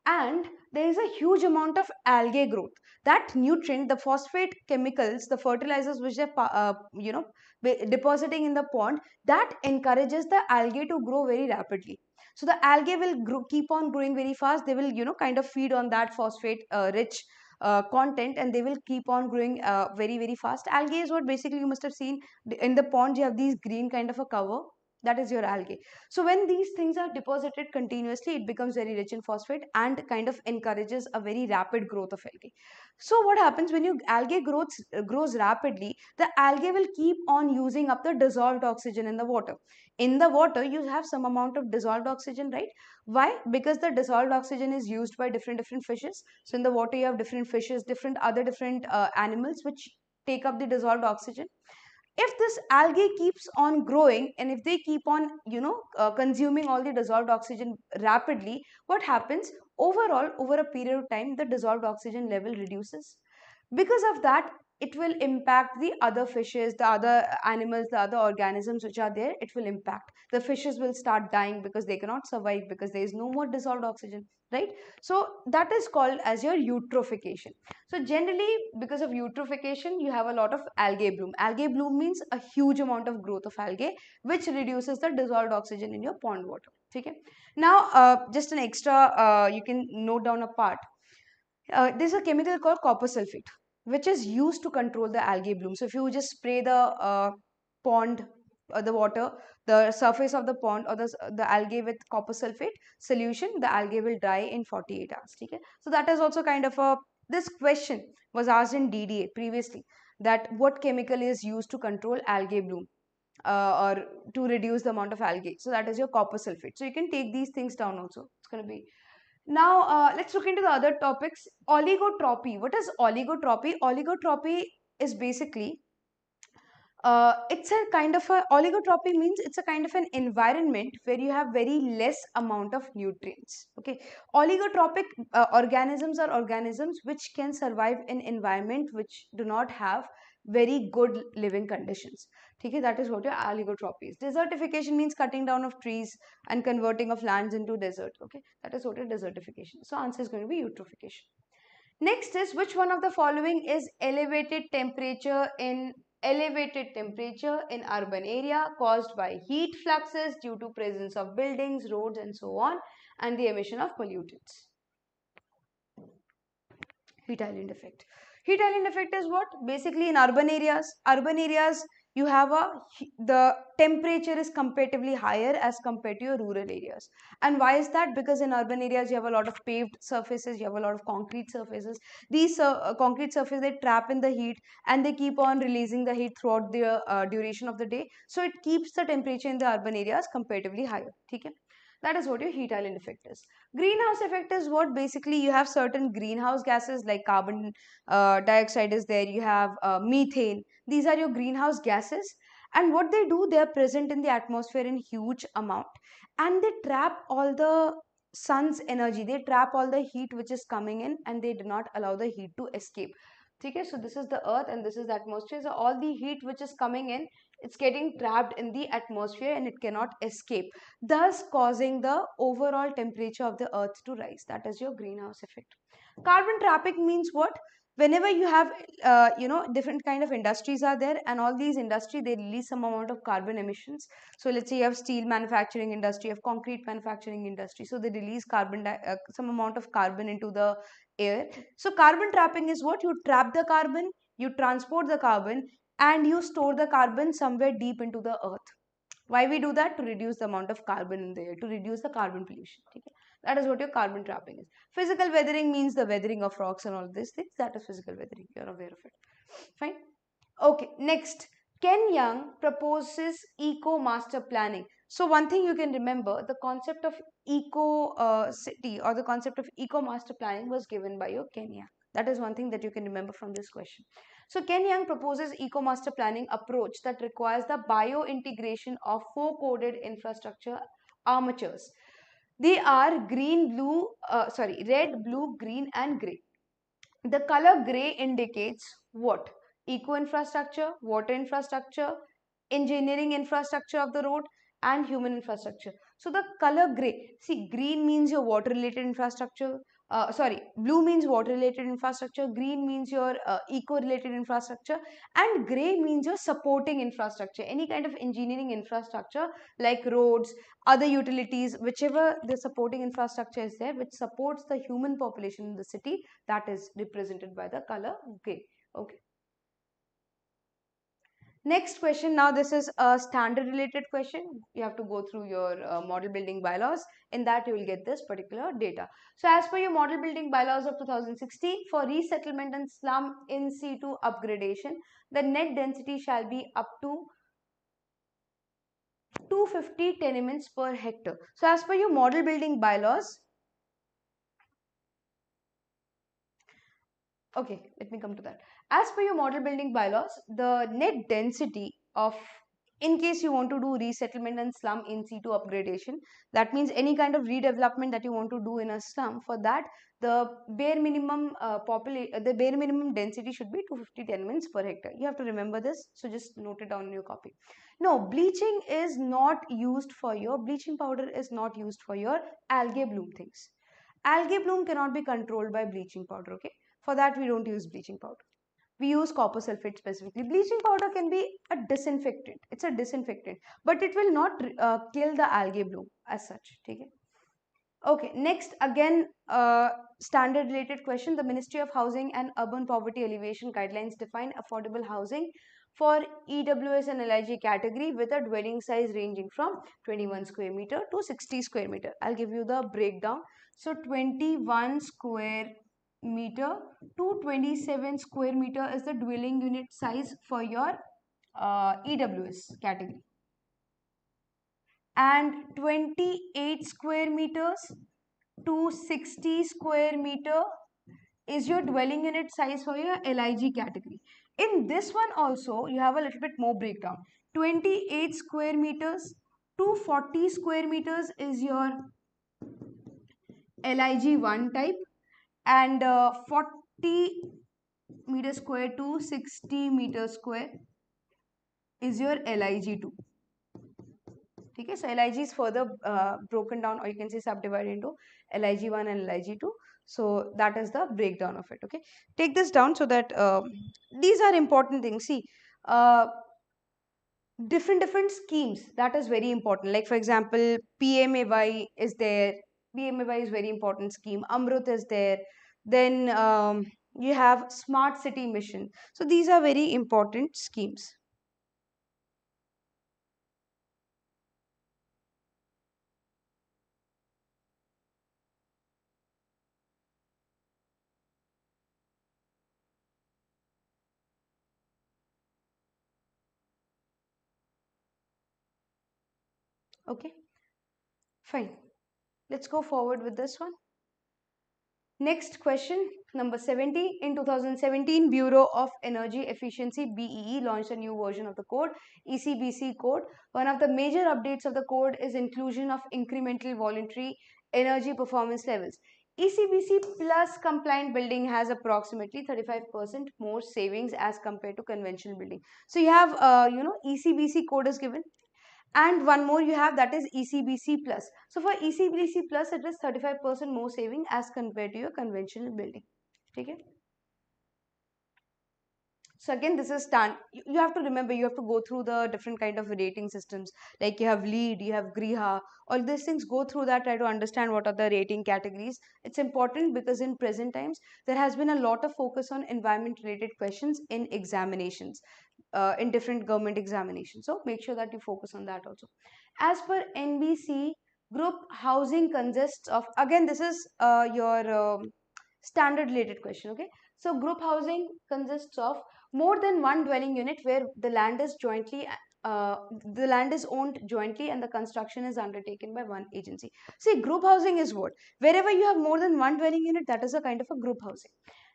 and there is a huge amount of algae growth. That nutrient, the phosphate chemicals, the fertilizers which they're depositing in the pond, that encourages the algae to grow very rapidly. So the algae will keep on growing very fast. They will kind of feed on that phosphate rich content, and they will keep on growing very very fast. Algae is what basically you must have seen in the pond. You have these green kind of a cover, that is your algae. So when these things are deposited continuously, it becomes very rich in phosphate and kind of encourages a very rapid growth of algae. So what happens when your algae grows rapidly, the algae will keep on using up the dissolved oxygen in the water. In the water you have some amount of dissolved oxygen, right? Why? Because the dissolved oxygen is used by different fishes. So in the water you have different fishes, different animals which take up the dissolved oxygen. If this algae keeps on growing, and if they keep on consuming all the dissolved oxygen rapidly, what happens, overall over a period of time, the dissolved oxygen level reduces. Because of that, it will impact the other fishes, the other animals, the other organisms which are there. It will impact, the fishes will start dying because they cannot survive, because there is no more dissolved oxygen, right? So that is called as your eutrophication. So generally, because of eutrophication, you have a lot of algae bloom. Algae bloom means a huge amount of growth of algae, which reduces the dissolved oxygen in your pond water. Okay. Now just an extra, you can note down a part. There's a chemical called copper sulfate, which is used to control the algae bloom. So if you just spray the pond, the water, the surface of the pond, or the algae with copper sulfate solution, the algae will die in 48 hours. Okay? So that is also kind of a, this question was asked in DDA previously, that what chemical is used to control algae bloom or to reduce the amount of algae. So that is your copper sulfate. So you can take these things down also. It's going to be. Now, let's look into the other topics. Oligotropy. What is oligotropy? Oligotropy is basically, it's a kind of a, oligotropy means it's a kind of an environment where you have very less amount of nutrients. Okay. Oligotropic organisms are organisms which can survive in environment which do not have very good living conditions. Okay, that is what your oligotropy is. Desertification means cutting down of trees and converting of lands into desert. Okay, that is what your desertification. So answer is going to be eutrophication. Next is, which one of the following is elevated temperature in urban area caused by heat fluxes due to presence of buildings, roads and so on, and the emission of pollutants. Heat island effect. Heat island effect is what? Basically in urban areas you have the temperature is comparatively higher as compared to your rural areas. And why is that? Because in urban areas you have a lot of paved surfaces, you have a lot of concrete surfaces. These concrete surfaces, they trap in the heat and they keep on releasing the heat throughout the duration of the day. So it keeps the temperature in the urban areas comparatively higher. Okay? That is what your heat island effect is. Greenhouse effect is what? Basically you have certain greenhouse gases like carbon dioxide is there, you have methane. These are your greenhouse gases, and what they do, they are present in the atmosphere in huge amount, and they trap all the sun's energy, they trap all the heat which is coming in, and they do not allow the heat to escape. Okay, so this is the earth and this is the atmosphere. So all the heat which is coming in, it's getting trapped in the atmosphere and it cannot escape, thus causing the overall temperature of the earth to rise. That is your greenhouse effect. Carbon trapping means what? Whenever you have different kind of industries are there, and all these industry, they release some amount of carbon emissions. So let's say you have steel manufacturing industry, you have concrete manufacturing industry, so they release some amount of carbon into the air. So carbon trapping is what? You trap the carbon, you transport the carbon, and you store the carbon somewhere deep into the earth. Why we do that? To reduce the amount of carbon in the air, to reduce the carbon pollution. Okay? That is what your carbon trapping is. Physical weathering means the weathering of rocks and all these things. That is physical weathering. You are aware of it. Fine. Okay. Next, Ken Young proposes eco master planning. So one thing you can remember, the concept of eco city or the concept of eco master planning was given by your Ken Young. That is one thing that you can remember from this question. So Ken Young proposes eco-master planning approach that requires the bio-integration of four coded infrastructure armatures. They are green, blue, red, blue, green, and grey. The color grey indicates what? Eco infrastructure, water infrastructure, engineering infrastructure of the road, and human infrastructure. So the color grey, see, green means your water related infrastructure. Blue means water related infrastructure, green means your eco related infrastructure, and grey means your supporting infrastructure. Any kind of engineering infrastructure like roads, other utilities, whichever the supporting infrastructure is there, which supports the human population in the city, that is represented by the color grey. Okay. Next question. Now this is a standard related question. You have to go through your model building bylaws. In that you will get this particular data. So as per your model building bylaws of 2016, for resettlement and slum in situ upgradation, the net density shall be up to 250 tenements per hectare. So as per your model building bylaws, okay, let me come to that. As per your model building bylaws, the net density of, in case you want to do resettlement and slum in situ upgradation, that means any kind of redevelopment that you want to do in a slum, for that the bare minimum the bare minimum density should be 250 tenements per hectare. You have to remember this, so just note it down in your copy. No, bleaching is not used for your, bleaching powder is not used for your algae bloom things. Algae bloom cannot be controlled by bleaching powder, okay? For that, we don't use bleaching powder. We use copper sulfate specifically. Bleaching powder can be a disinfectant. It's a disinfectant, but it will not kill the algae bloom as such. Okay. Okay. Next, again, standard related question. The Ministry of Housing and Urban Poverty Alleviation guidelines define affordable housing for EWS and LIG category with a dwelling size ranging from 21 square meter to 60 square meter. I'll give you the breakdown. So 21 square meter to 27 square meter is the dwelling unit size for your EWS category, and 28 square meters to 60 square meter is your dwelling unit size for your LIG category. In this one also you have a little bit more breakdown. 28 square meters to 40 square meters is your LIG 1 type, and 40 meter square to 60 meter square is your LIG 2. Okay, so LIG is further broken down, or you can say subdivided into LIG 1 and LIG 2. So that is the breakdown of it. Okay, take this down so that these are important things. See, different schemes, that is very important. Like for example, PMAY is there. PMAY is very important scheme. Amrut is there. Then you have Smart City Mission. So these are very important schemes. Okay, fine. Let's go forward with this one. Next question, number 70. In 2017, Bureau of Energy Efficiency BEE launched a new version of the code, ECBC code. One of the major updates of the code is inclusion of incremental voluntary energy performance levels. ECBC plus compliant building has approximately 35% more savings as compared to conventional building. So you have, ECBC code is given, and one more you have, that is ECBC plus. So for ECBC plus it is 35% more saving as compared to your conventional building. Okay. So again, this is you have to remember, you have to go through the different kind of rating systems, like you have LEED, you have GRIHA, all these things. Go through that, try to understand what are the rating categories. It's important because in present times there has been a lot of focus on environment related questions in examinations, in different government examinations. So make sure that you focus on that also. As per NBC, group housing consists of, again this is your standard related question. Okay, so group housing consists of more than one dwelling unit where the land is jointly the land is owned jointly and the construction is undertaken by one agency. See, group housing is what? Wherever you have more than one dwelling unit, that is a kind of a group housing.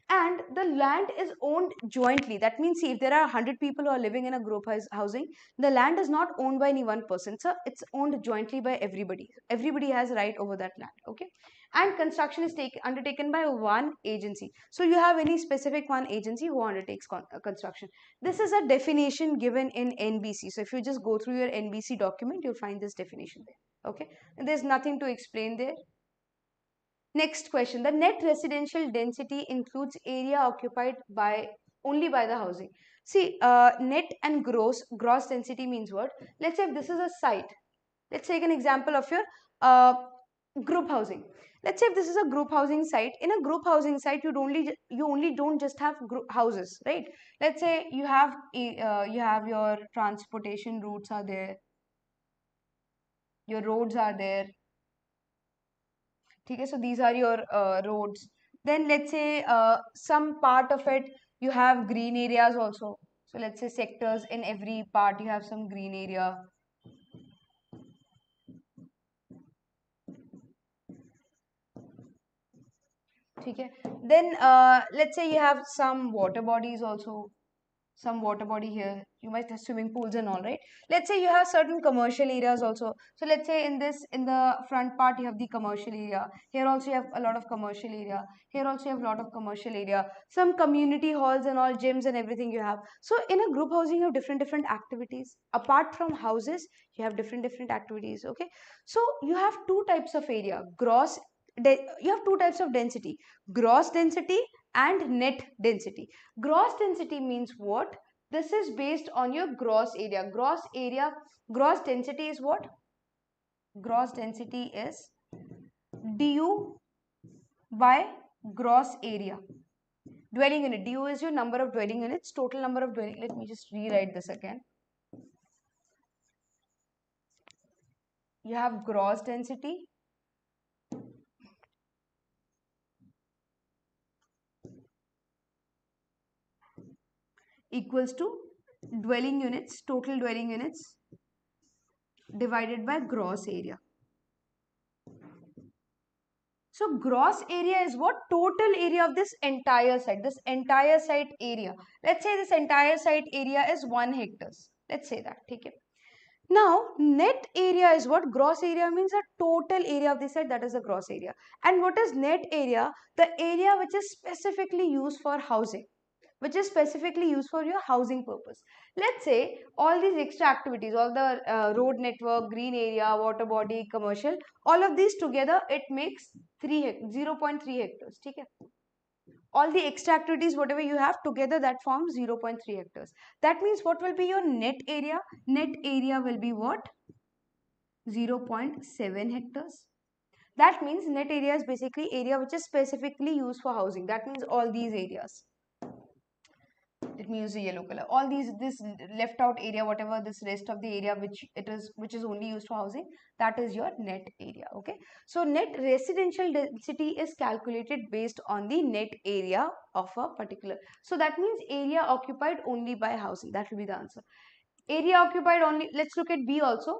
and the land is owned jointly. That means, see, if there are 100 people who are living in a group housing, the land is not owned by any one person, so it's owned jointly by everybody. Everybody has right over that land. Okay, and construction is undertaken by one agency. So you have any specific one agency who undertakes construction. This is a definition given in NBC. So if you just go through your NBC document, you'll find this definition there. Okay, and there's nothing to explain there. Next question. The net residential density includes area occupied by only by the housing. See, net and gross density means what? Let's say if this is a site. Let's take an example of your uh, group housing. Let's say if this is a group housing site. In a group housing site, you only don't just have group houses, right? Let's say you have your transportation routes are there, your roads are there. Okay, so these are your roads. Then let's say some part of it you have green areas also. So let's say sectors, in every part you have some green area. Okay. Then let's say you have some water bodies also. Some water body here, you might have swimming pools and all, right? Let's say you have certain commercial areas also. So let's say in the front part you have the commercial area. Here also you have a lot of commercial area. Here also you have a lot of commercial area. Some community halls and all, gyms and everything you have. So in a group housing you have different activities. Apart from houses, you have different activities. Okay, so you have two types of area. You have two types of density: gross density and net density. Gross density means what? This is based on your gross area. Gross density is what? Gross density is du by gross area. Dwelling unit. Du is your number of dwelling units, total number of dwelling. Let me just rewrite this again. You have gross density equals to dwelling units, total dwelling units divided by gross area. So gross area is what? Total area of this entire site. This entire site area. Let's say this entire site area is 1 hectares. Let's say that. Okay. Now, net area is what? Gross area means the total area of the site, that is the gross area. And what is net area? The area which is specifically used for housing, which is specifically used for your housing purpose. Let's say all these extra activities, all the road network, green area, water body, commercial, all of these together, it makes 0.3 hectares. Okay? All the extra activities, whatever you have together, that forms 0.3 hectares. That means what will be your net area? Net area will be what? 0.7 hectares. That means net area is basically area which is specifically used for housing. That means all these areas. Let me use a yellow color. All this left out area, whatever this rest of the area which is only used for housing, that is your net area. Okay, so net residential density is calculated based on the net area of a particular. So that means area occupied only by housing. That will be the answer. Area occupied only. Let's look at B also.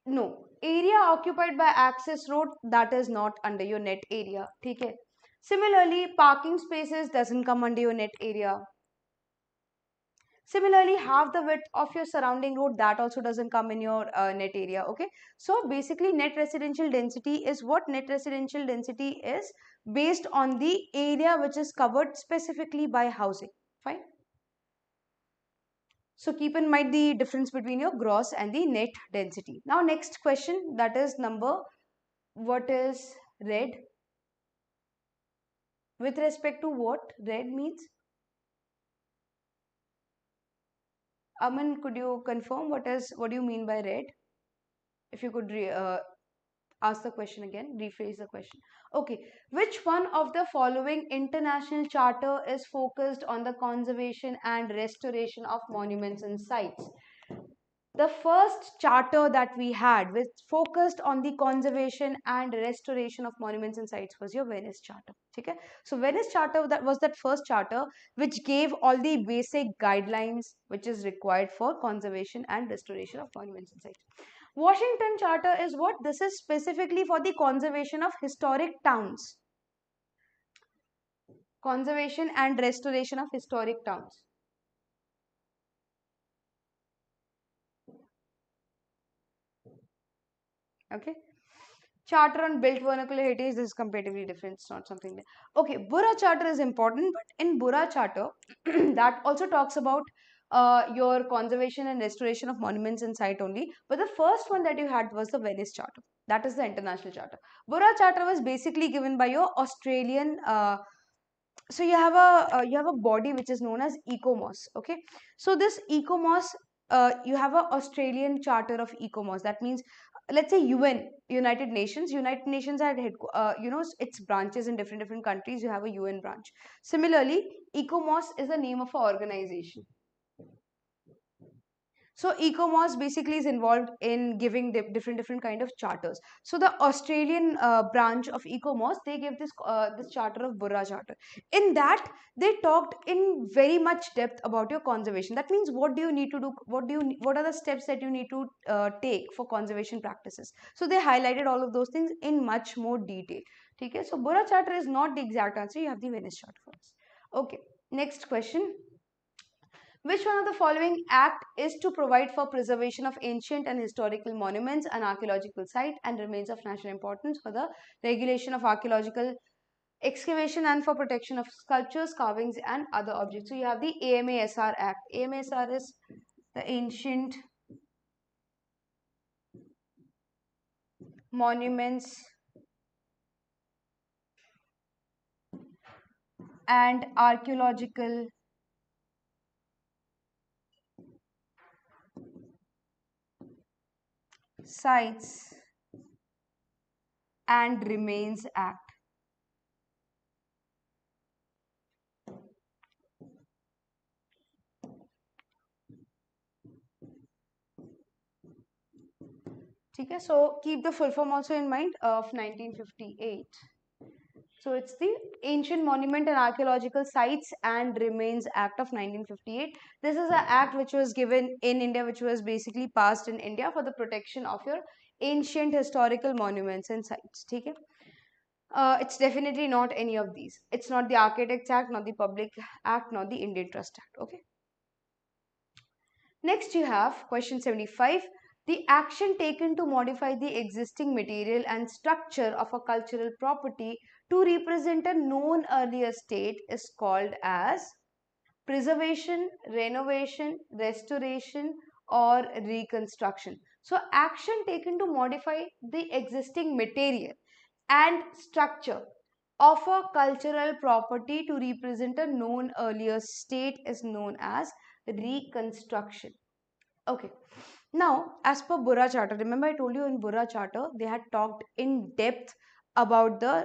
No, area occupied by access road, that is not under your net area. Okay. Similarly, parking spaces doesn't come under your net area. Similarly, half the width of your surrounding road, that also doesn't come in your net area. Okay, so basically net residential density is what? Net residential density is based on the area which is covered specifically by housing. Fine. So keep in mind the difference between your gross and the net density. Now next question, that is number, what is red? With respect to what red means? Aman, could you confirm what do you mean by red? If you could ask the question again, rephrase the question. Okay, which one of the following international charter is focused on the conservation and restoration of monuments and sites? The first charter that we had which focused on the conservation and restoration of monuments and sites was your Venice Charter. Okay? So Venice Charter, that was that first charter which gave all the basic guidelines which is required for conservation and restoration of monuments and sites. Washington Charter is what? This is specifically for the conservation of historic towns. conservation and restoration of historic towns. Okay. Charter on built vernacular heritage, this is comparatively different. It's not something that, okay, Bura Charter is important, but in Bura Charter, that also talks about your conservation and restoration of monuments and site only. But the first one that you had was the Venice Charter. That is the international charter. Bura Charter was basically given by your Australian. So you have a body which is known as ECOMOS. Okay, so this ECOMOS, you have a Australian charter of ECOMOS. That means, let's say UN, United Nations. United Nations had its branches in different countries. You have a UN branch. Similarly, ECOMOS is the name of an organization. So ECOMOS basically is involved in giving different kind of charters. So the Australian branch of ECOMOS, they gave this charter of Burra Charter. In that, they talked in very much depth about your conservation. That means what do you need to do? What are the steps that you need to take for conservation practices? So they highlighted all of those things in much more detail. Okay, so Burra Charter is not the exact answer. You have the Venice Charter for us. Okay, next question. Which one of the following act is to provide for preservation of ancient and historical monuments and archaeological sites and remains of national importance for the regulation of archaeological excavation and for protection of sculptures, carvings and other objects? So you have the AMASR Act. AMASR is the Ancient Monuments and Archaeological Sites and Remains Act. Okay, so keep the full form also in mind of 1958. So it's the Ancient Monument and Archaeological Sites and Remains Act of 1958. This is an act which was given in India, which was basically passed in India for the protection of your ancient historical monuments and sites. Okay? It's definitely not any of these. It's not the Architects Act, not the Public Act, not the Indian Trust Act. Okay. Next you have question 75. The action taken to modify the existing material and structure of a cultural property to represent a known earlier state is called as preservation, renovation, restoration or reconstruction. So action taken to modify the existing material and structure of a cultural property to represent a known earlier state is known as reconstruction. Okay. Now, as per Burra Charter, remember I told you in Burra Charter, they had talked in depth about the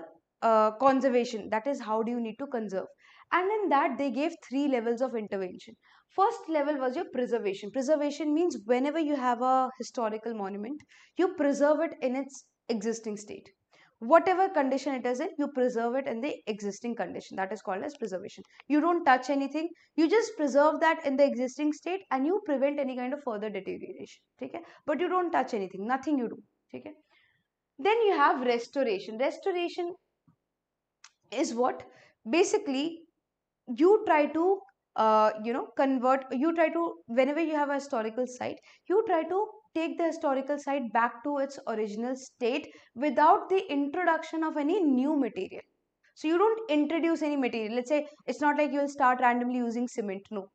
conservation. That is, how do you need to conserve? And in that, they gave 3 levels of intervention. First level was your preservation. Preservation means whenever you have a historical monument, you preserve it in its existing state. Whatever condition it is in, you preserve it in the existing condition. That is called as preservation. You don't touch anything. You just preserve that in the existing state and you prevent any kind of further deterioration. Okay? But you don't touch anything. Nothing you do. Okay? Then you have restoration. Restoration is what? Basically, you try to convert, you try to, whenever you have a historical site, you try to take the historical site back to its original state without the introduction of any new material. So you don't introduce any material. Let's say it's not like you'll start randomly using cement. No,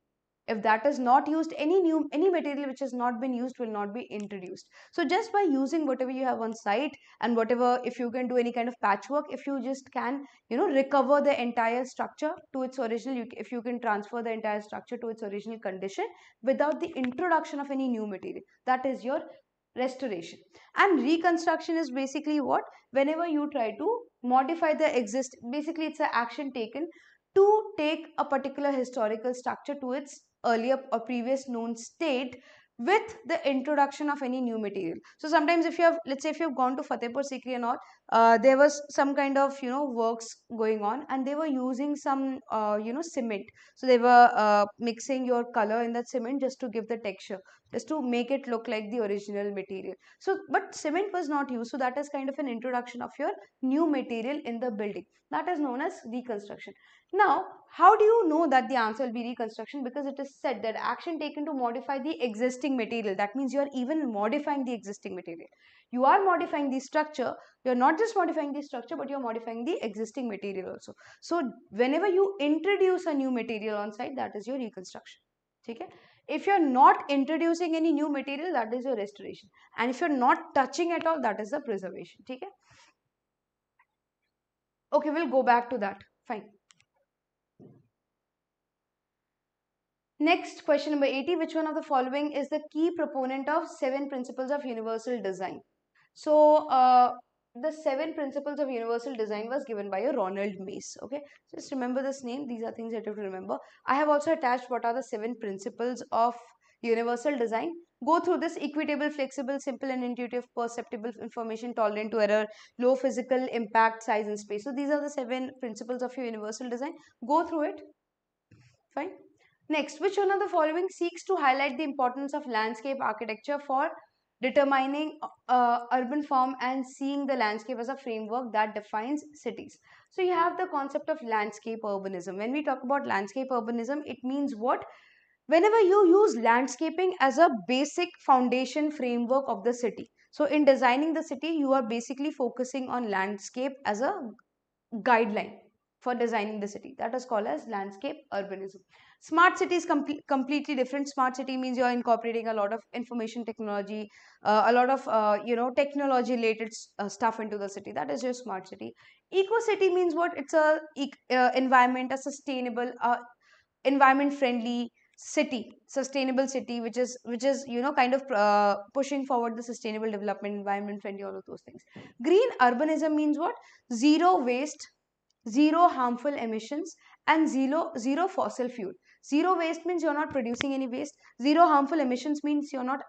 if that is not used, any material which has not been used will not be introduced. So just by using whatever you have on site and whatever, if you can do any kind of patchwork, if you just can recover the entire structure to its original, if you can transfer the entire structure to its original condition without the introduction of any new material, that is your restoration. And reconstruction is basically what? Whenever you try to modify the basically it's an action taken to take a particular historical structure to its earlier or previous known state with the introduction of any new material. So sometimes if you have, let's say if you have gone to Fatehpur Sikri and all, there was some kind of works going on and they were using some cement. So they were mixing your color in that cement just to give the texture. just to make it look like the original material. So, but cement was not used, so that is kind of an introduction of your new material in the building. That is known as reconstruction. Now, how do you know that the answer will be reconstruction? Because it is said that action taken to modify the existing material. That means you are even modifying the existing material. You are modifying the structure. You are not just modifying the structure, but you are modifying the existing material also. So, whenever you introduce a new material on site, that is your reconstruction. Okay? If you are not introducing any new material, that is your restoration. And if you are not touching at all, that is the preservation. Okay? Okay, we'll go back to that. Fine. Next, question number 80. Which one of the following is the key proponent of 7 principles of universal design? So, the 7 principles of universal design was given by a Ronald Mace. Okay, just remember this name. These are things that you have to remember. I have also attached what are the 7 principles of universal design. Go through this: equitable, flexible, simple and intuitive, perceptible, information tolerant to error, low physical impact, size and space. So these are the 7 principles of your universal design. Go through it. Fine. Next, which one of the following seeks to highlight the importance of landscape architecture for determining urban form and seeing the landscape as a framework that defines cities? So you have the concept of landscape urbanism. When we talk about landscape urbanism, it means what? Whenever you use landscaping as a basic foundation framework of the city. So in designing the city, you are basically focusing on landscape as a guideline for designing the city. That is called as landscape urbanism. Smart city is completely different. Smart city means you are incorporating a lot of information technology, a lot of technology related stuff into the city. That is your smart city. Eco city means what? It's a environment, a sustainable, environment friendly city, sustainable city, which is kind of pushing forward the sustainable development, environment friendly, all of those things. Green urbanism means what? Zero waste, zero harmful emissions, and zero fossil fuel. Zero waste means you're not producing any waste. Zero harmful emissions means you're not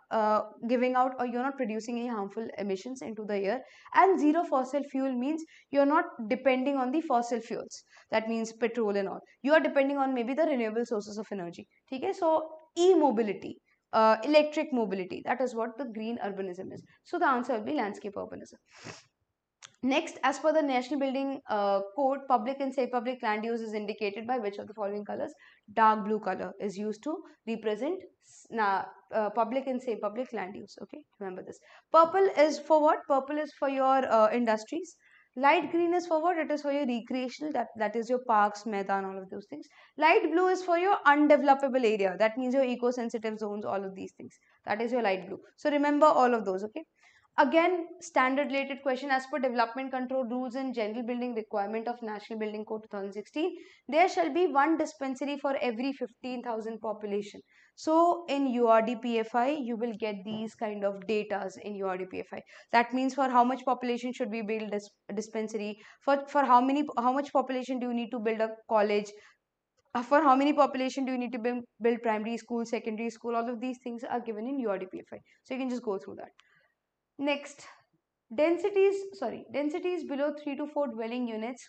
giving out, or you're not producing any harmful emissions into the air. And zero fossil fuel means you're not depending on the fossil fuels. That means petrol and all. You are depending on maybe the renewable sources of energy. Okay? So e-mobility, electric mobility, that is what the green urbanism is. So the answer will be landscape urbanism. Next, as per the National Building Code, public and semi-public land use is indicated by which of the following colors? Dark blue color is used to represent public and semi-public land use. Okay, remember this. Purple is for what? Purple is for your industries. Light green is for what? It is for your recreational, that is your parks, maidan, all of those things. Light blue is for your undevelopable area. That means your eco-sensitive zones, all of these things. That is your light blue. So remember all of those, okay? Again, standard related question: as per development control rules and general building requirement of National Building Code 2016, there shall be one dispensary for every 15,000 population. So in URDPFI, you will get these kind of datas in URDPFI. That means for how much population should we build a dispensary, for how much population do you need to build a college, for how many population do you need to build primary school, secondary school, all of these things are given in URDPFI. So you can just go through that. Next, densities below 3 to 4 dwelling units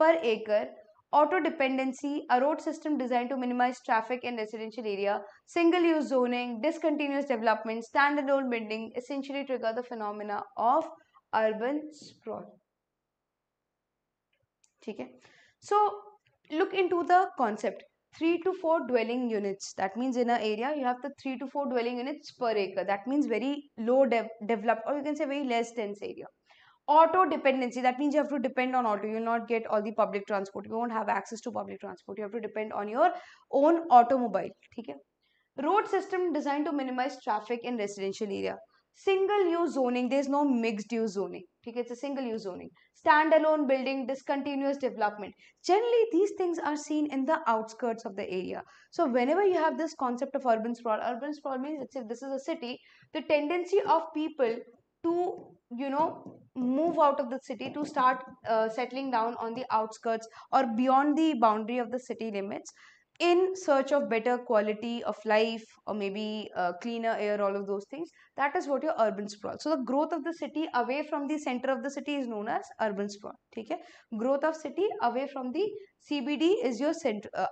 per acre, auto dependency, a road system designed to minimize traffic in residential area, single use zoning, discontinuous development, standalone building essentially trigger the phenomena of urban sprawl. Okay? So look into the concept. 3 to 4 dwelling units. That means in an area you have the 3 to 4 dwelling units per acre. That means very low developed, or you can say very less dense area. Auto dependency. That means you have to depend on auto. You will not get all the public transport. You won't have access to public transport. You have to depend on your own automobile. Okay? Road system designed to minimize traffic in residential area. Single use zoning. There is no mixed use zoning. Okay? It's a single use zoning. Standalone building, discontinuous development. Generally, these things are seen in the outskirts of the area. So, whenever you have this concept of urban sprawl means, let's say this is a city, the tendency of people to move out of the city, to start settling down on the outskirts or beyond the boundary of the city limits, in search of better quality of life, or maybe cleaner air, all of those things. That is what your urban sprawl. So the growth of the city away from the center of the city is known as urban sprawl. Okay, growth of city away from the CBD is your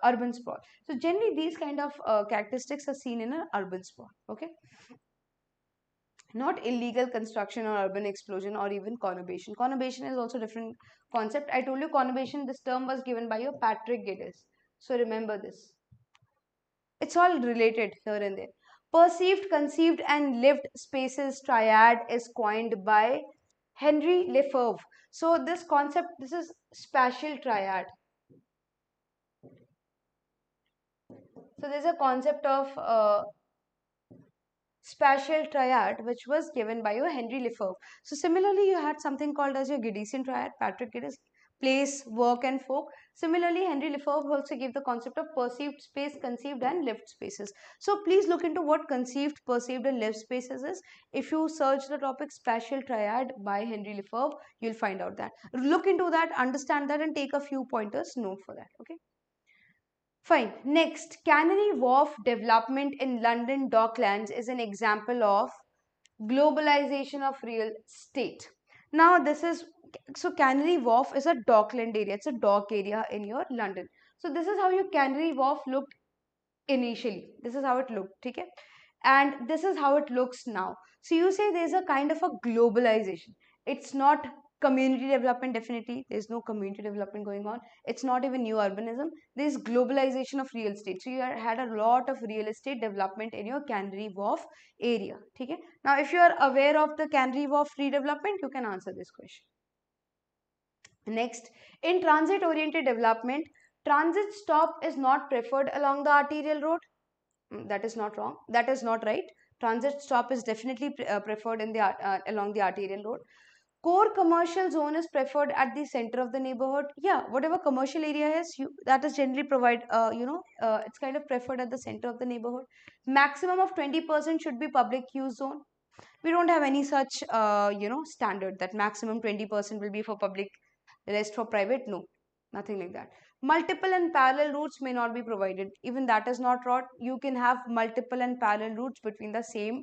urban sprawl. So generally these kind of characteristics are seen in an urban sprawl. Okay, not illegal construction or urban explosion or even conurbation. Conurbation is also different concept. I told you conurbation, this term was given by your Patrick Geddes. So remember this. It's all related here and there. Perceived, conceived, and lived spaces triad is coined by Henry Lefebvre. So this concept, this is spatial triad. So there's a concept of spatial triad which was given by your Henry Lefebvre. So similarly, you had something called as your Gradesian Triad, Patrick Geddes, place, work, and folk. Similarly, Henry Lefebvre also gave the concept of perceived space, conceived, and lived spaces. So please look into what conceived, perceived, and lived spaces is. If you search the topic spatial triad by Henry Lefebvre, you'll find out that. Look into that, understand that, and take a few pointers, note for that. Okay. Fine. Next, Canary Wharf development in London Docklands is an example of globalization of real estate. Now, this is, so Canary Wharf is a dockland area. It's a dock area in your London. So this is how your Canary Wharf looked initially. This is how it looked. Okay? And this is how it looks now. So you say there's a kind of a globalization. It's not community development, definitely. There's no community development going on. It's not even new urbanism. There's globalization of real estate. So you had a lot of real estate development in your Canary Wharf area. Okay? Now, if you are aware of the Canary Wharf redevelopment, you can answer this question. Next, in transit-oriented development, transit stop is not preferred along the arterial road. That is not wrong. That is not right. Transit stop is definitely preferred in the along the arterial road. Core commercial zone is preferred at the center of the neighborhood. Yeah, whatever commercial area is, that is generally it's kind of preferred at the center of the neighborhood. Maximum of 20% should be public use zone. We don't have any such standard that maximum 20% will be for public, rest for private. No, nothing like that. Multiple and parallel routes may not be provided. Even that is not right. You can have multiple and parallel routes between the same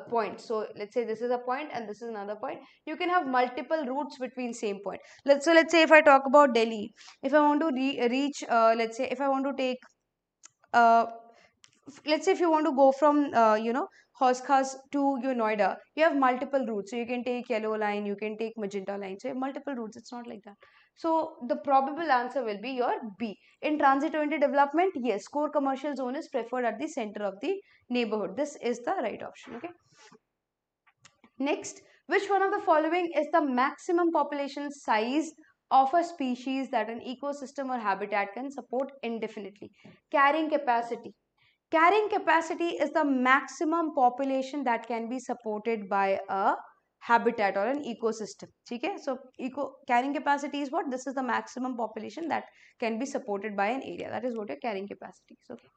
point. So let's say this is a point and this is another point. You can have multiple routes between same point. Let's say if I talk about Delhi, if I want to reach, let's say if I want to take uh, let's say if you want to go from Hauz Khas to your Noida, you have multiple routes. So you can take yellow line, you can take magenta line. So you have multiple routes. It's not like that. So the probable answer will be your B. In transit-oriented development, yes, core commercial zone is preferred at the center of the neighborhood. This is the right option. Okay. Next, which one of the following is the maximum population size of a species that an ecosystem or habitat can support indefinitely? Carrying capacity. Carrying capacity is the maximum population that can be supported by a habitat or an ecosystem. Okay? So carrying capacity is what? This is the maximum population that can be supported by an area. That is what your carrying capacity is. Okay.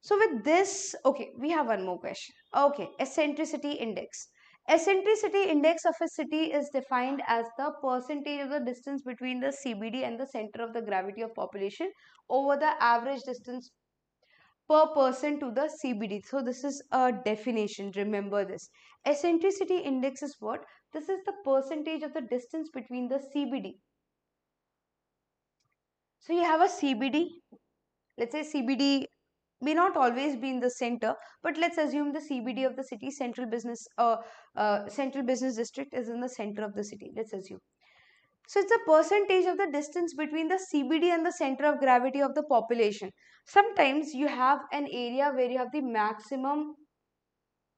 So with this, okay, we have one more question. Okay, eccentricity index. Eccentricity index of a city is defined as the percentage of the distance between the CBD and the center of the gravity of population over the average distance per person to the CBD. So this is a definition. Remember this. Eccentricity index is what? This is the percentage of the distance between the CBD. So you have a CBD. Let's say CBD may not always be in the center, but let's assume the CBD of the city, central business district, is in the center of the city. Let's assume. So it's a percentage of the distance between the CBD and the center of gravity of the population. Sometimes you have an area where you have the maximum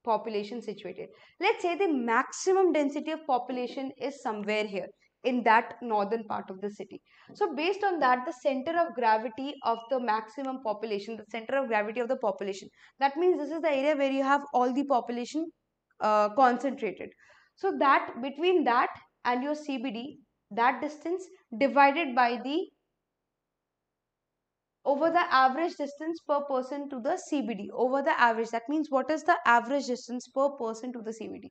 population situated. Let's say the maximum density of population is somewhere here in that northern part of the city. So based on that, the center of gravity of the maximum population, the center of gravity of the population, that means this is the area where you have all the population concentrated. So that between that and your CBD, that distance divided by the over the average distance per person to the CBD. Over the average, that means what is the average distance per person to the CBD?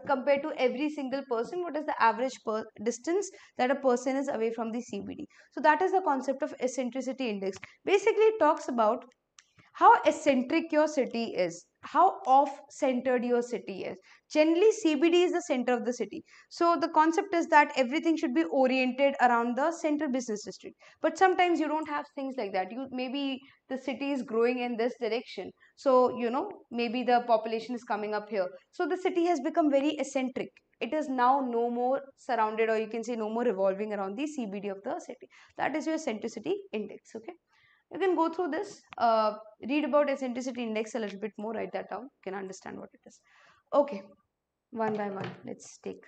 Compared to every single person, what is the average distance that a person is away from the CBD? So that is the concept of eccentricity index. Basically, it talks about how eccentric your city is, how off centered your city is. Generally, CBD is the center of the city. So, the concept is that everything should be oriented around the central business district. But sometimes you don't have things like that. Maybe the city is growing in this direction. So, maybe the population is coming up here. So, the city has become very eccentric. It is now no more surrounded, or you can say no more revolving around the CBD of the city. That is your eccentricity index. Okay. You can go through this, read about eccentricity index a little bit more, write that down, you can understand what it is. Okay, one by one, let's take.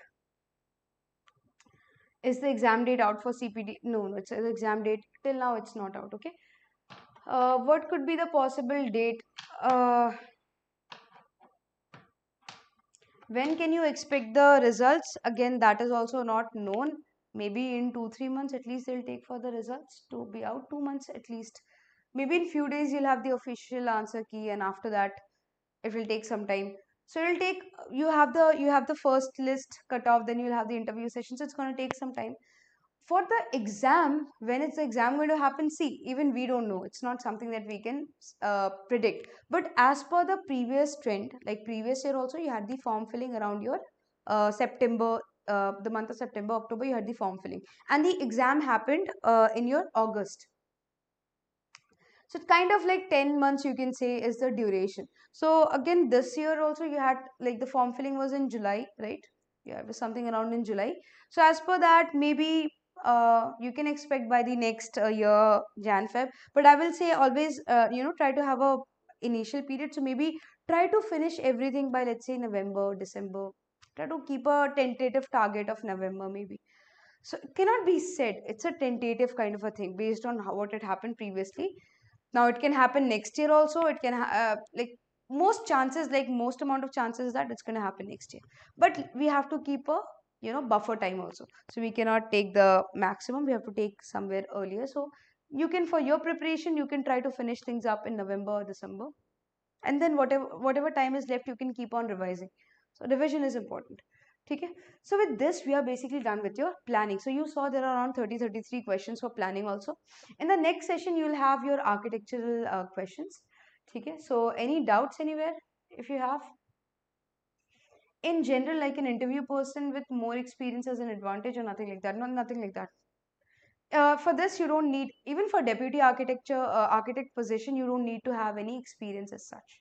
Is the exam date out for CPD? No, it's the exam date. Till now, it's not out, okay? What could be the possible date? When can you expect the results? Again, that is also not known. Maybe in 2-3 months at least they'll take for the results to be out. 2 months at least. Maybe in few days you'll have the official answer key, and after that it will take some time. So it'll take, you have the first list cut off, then you'll have the interview session. So it's going to take some time. For the exam, when is the exam going to happen? See, even we don't know. It's not something that we can predict. But as per the previous trend, like previous year also, you had the form filling around your September, the month of September, October, you had the form filling. And the exam happened in your August. So it's kind of like 10 months, you can say, is the duration. So again, this year also you had, like, the form filling was in July, right? Yeah, it was something around in July. So as per that, maybe you can expect by the next year, Jan Feb. But I will say always, try to have a initial period. So maybe try to finish everything by, let's say, November, December. Try to keep a tentative target of November maybe. So it cannot be said. It's a tentative kind of a thing based on what had happened previously. Now it can happen next year also. It can like most chances, like most amount of chances that it's going to happen next year. But we have to keep a buffer time also. So we cannot take the maximum. We have to take somewhere earlier. So you can, for your preparation, you can try to finish things up in November or December, and then whatever time is left, you can keep on revising. So revision is important. Okay. So with this, we are basically done with your planning. So you saw there are around 33 questions for planning also. In the next session, you will have your architectural questions. Okay. So any doubts anywhere if you have? In general, like an interview person with more experience as an advantage, or nothing like that? Not nothing like that. For this, you don't need, even for deputy architect position, you don't need to have any experience as such.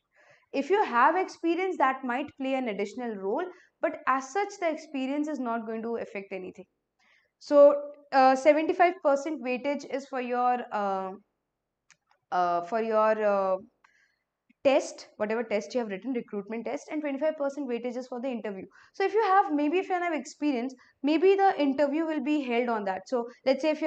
If you have experience, that might play an additional role, but as such, the experience is not going to affect anything. So 75% weightage is for your test, whatever test you have written, recruitment test, and 25% weightage is for the interview. So if you have experience, maybe the interview will be held on that. So let's say if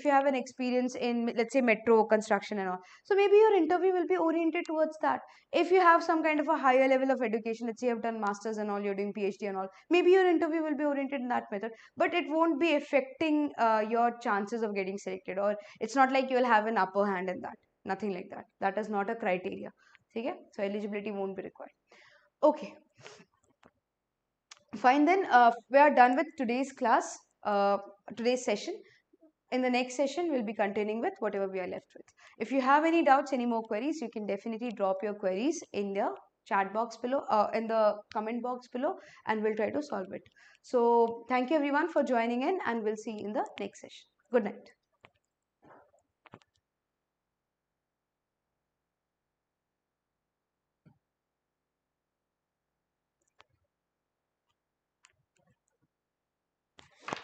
you have an experience in, let's say, metro construction and all, so maybe your interview will be oriented towards that. If you have some kind of a higher level of education, let's say you have done masters and all, you're doing PhD and all, maybe your interview will be oriented in that method, but it won't be affecting your chances of getting selected, or it's not like you'll have an upper hand in that. Nothing like that. That is not a criteria. Okay, so eligibility won't be required. Okay, fine, then we are done with today's class, today's session. In the next session, we'll be continuing with whatever we are left with. If you have any doubts, any more queries, you can definitely drop your queries in the chat box below, in the comment box below, and we'll try to solve it. So thank you everyone for joining in, and we'll see you in the next session. Good night.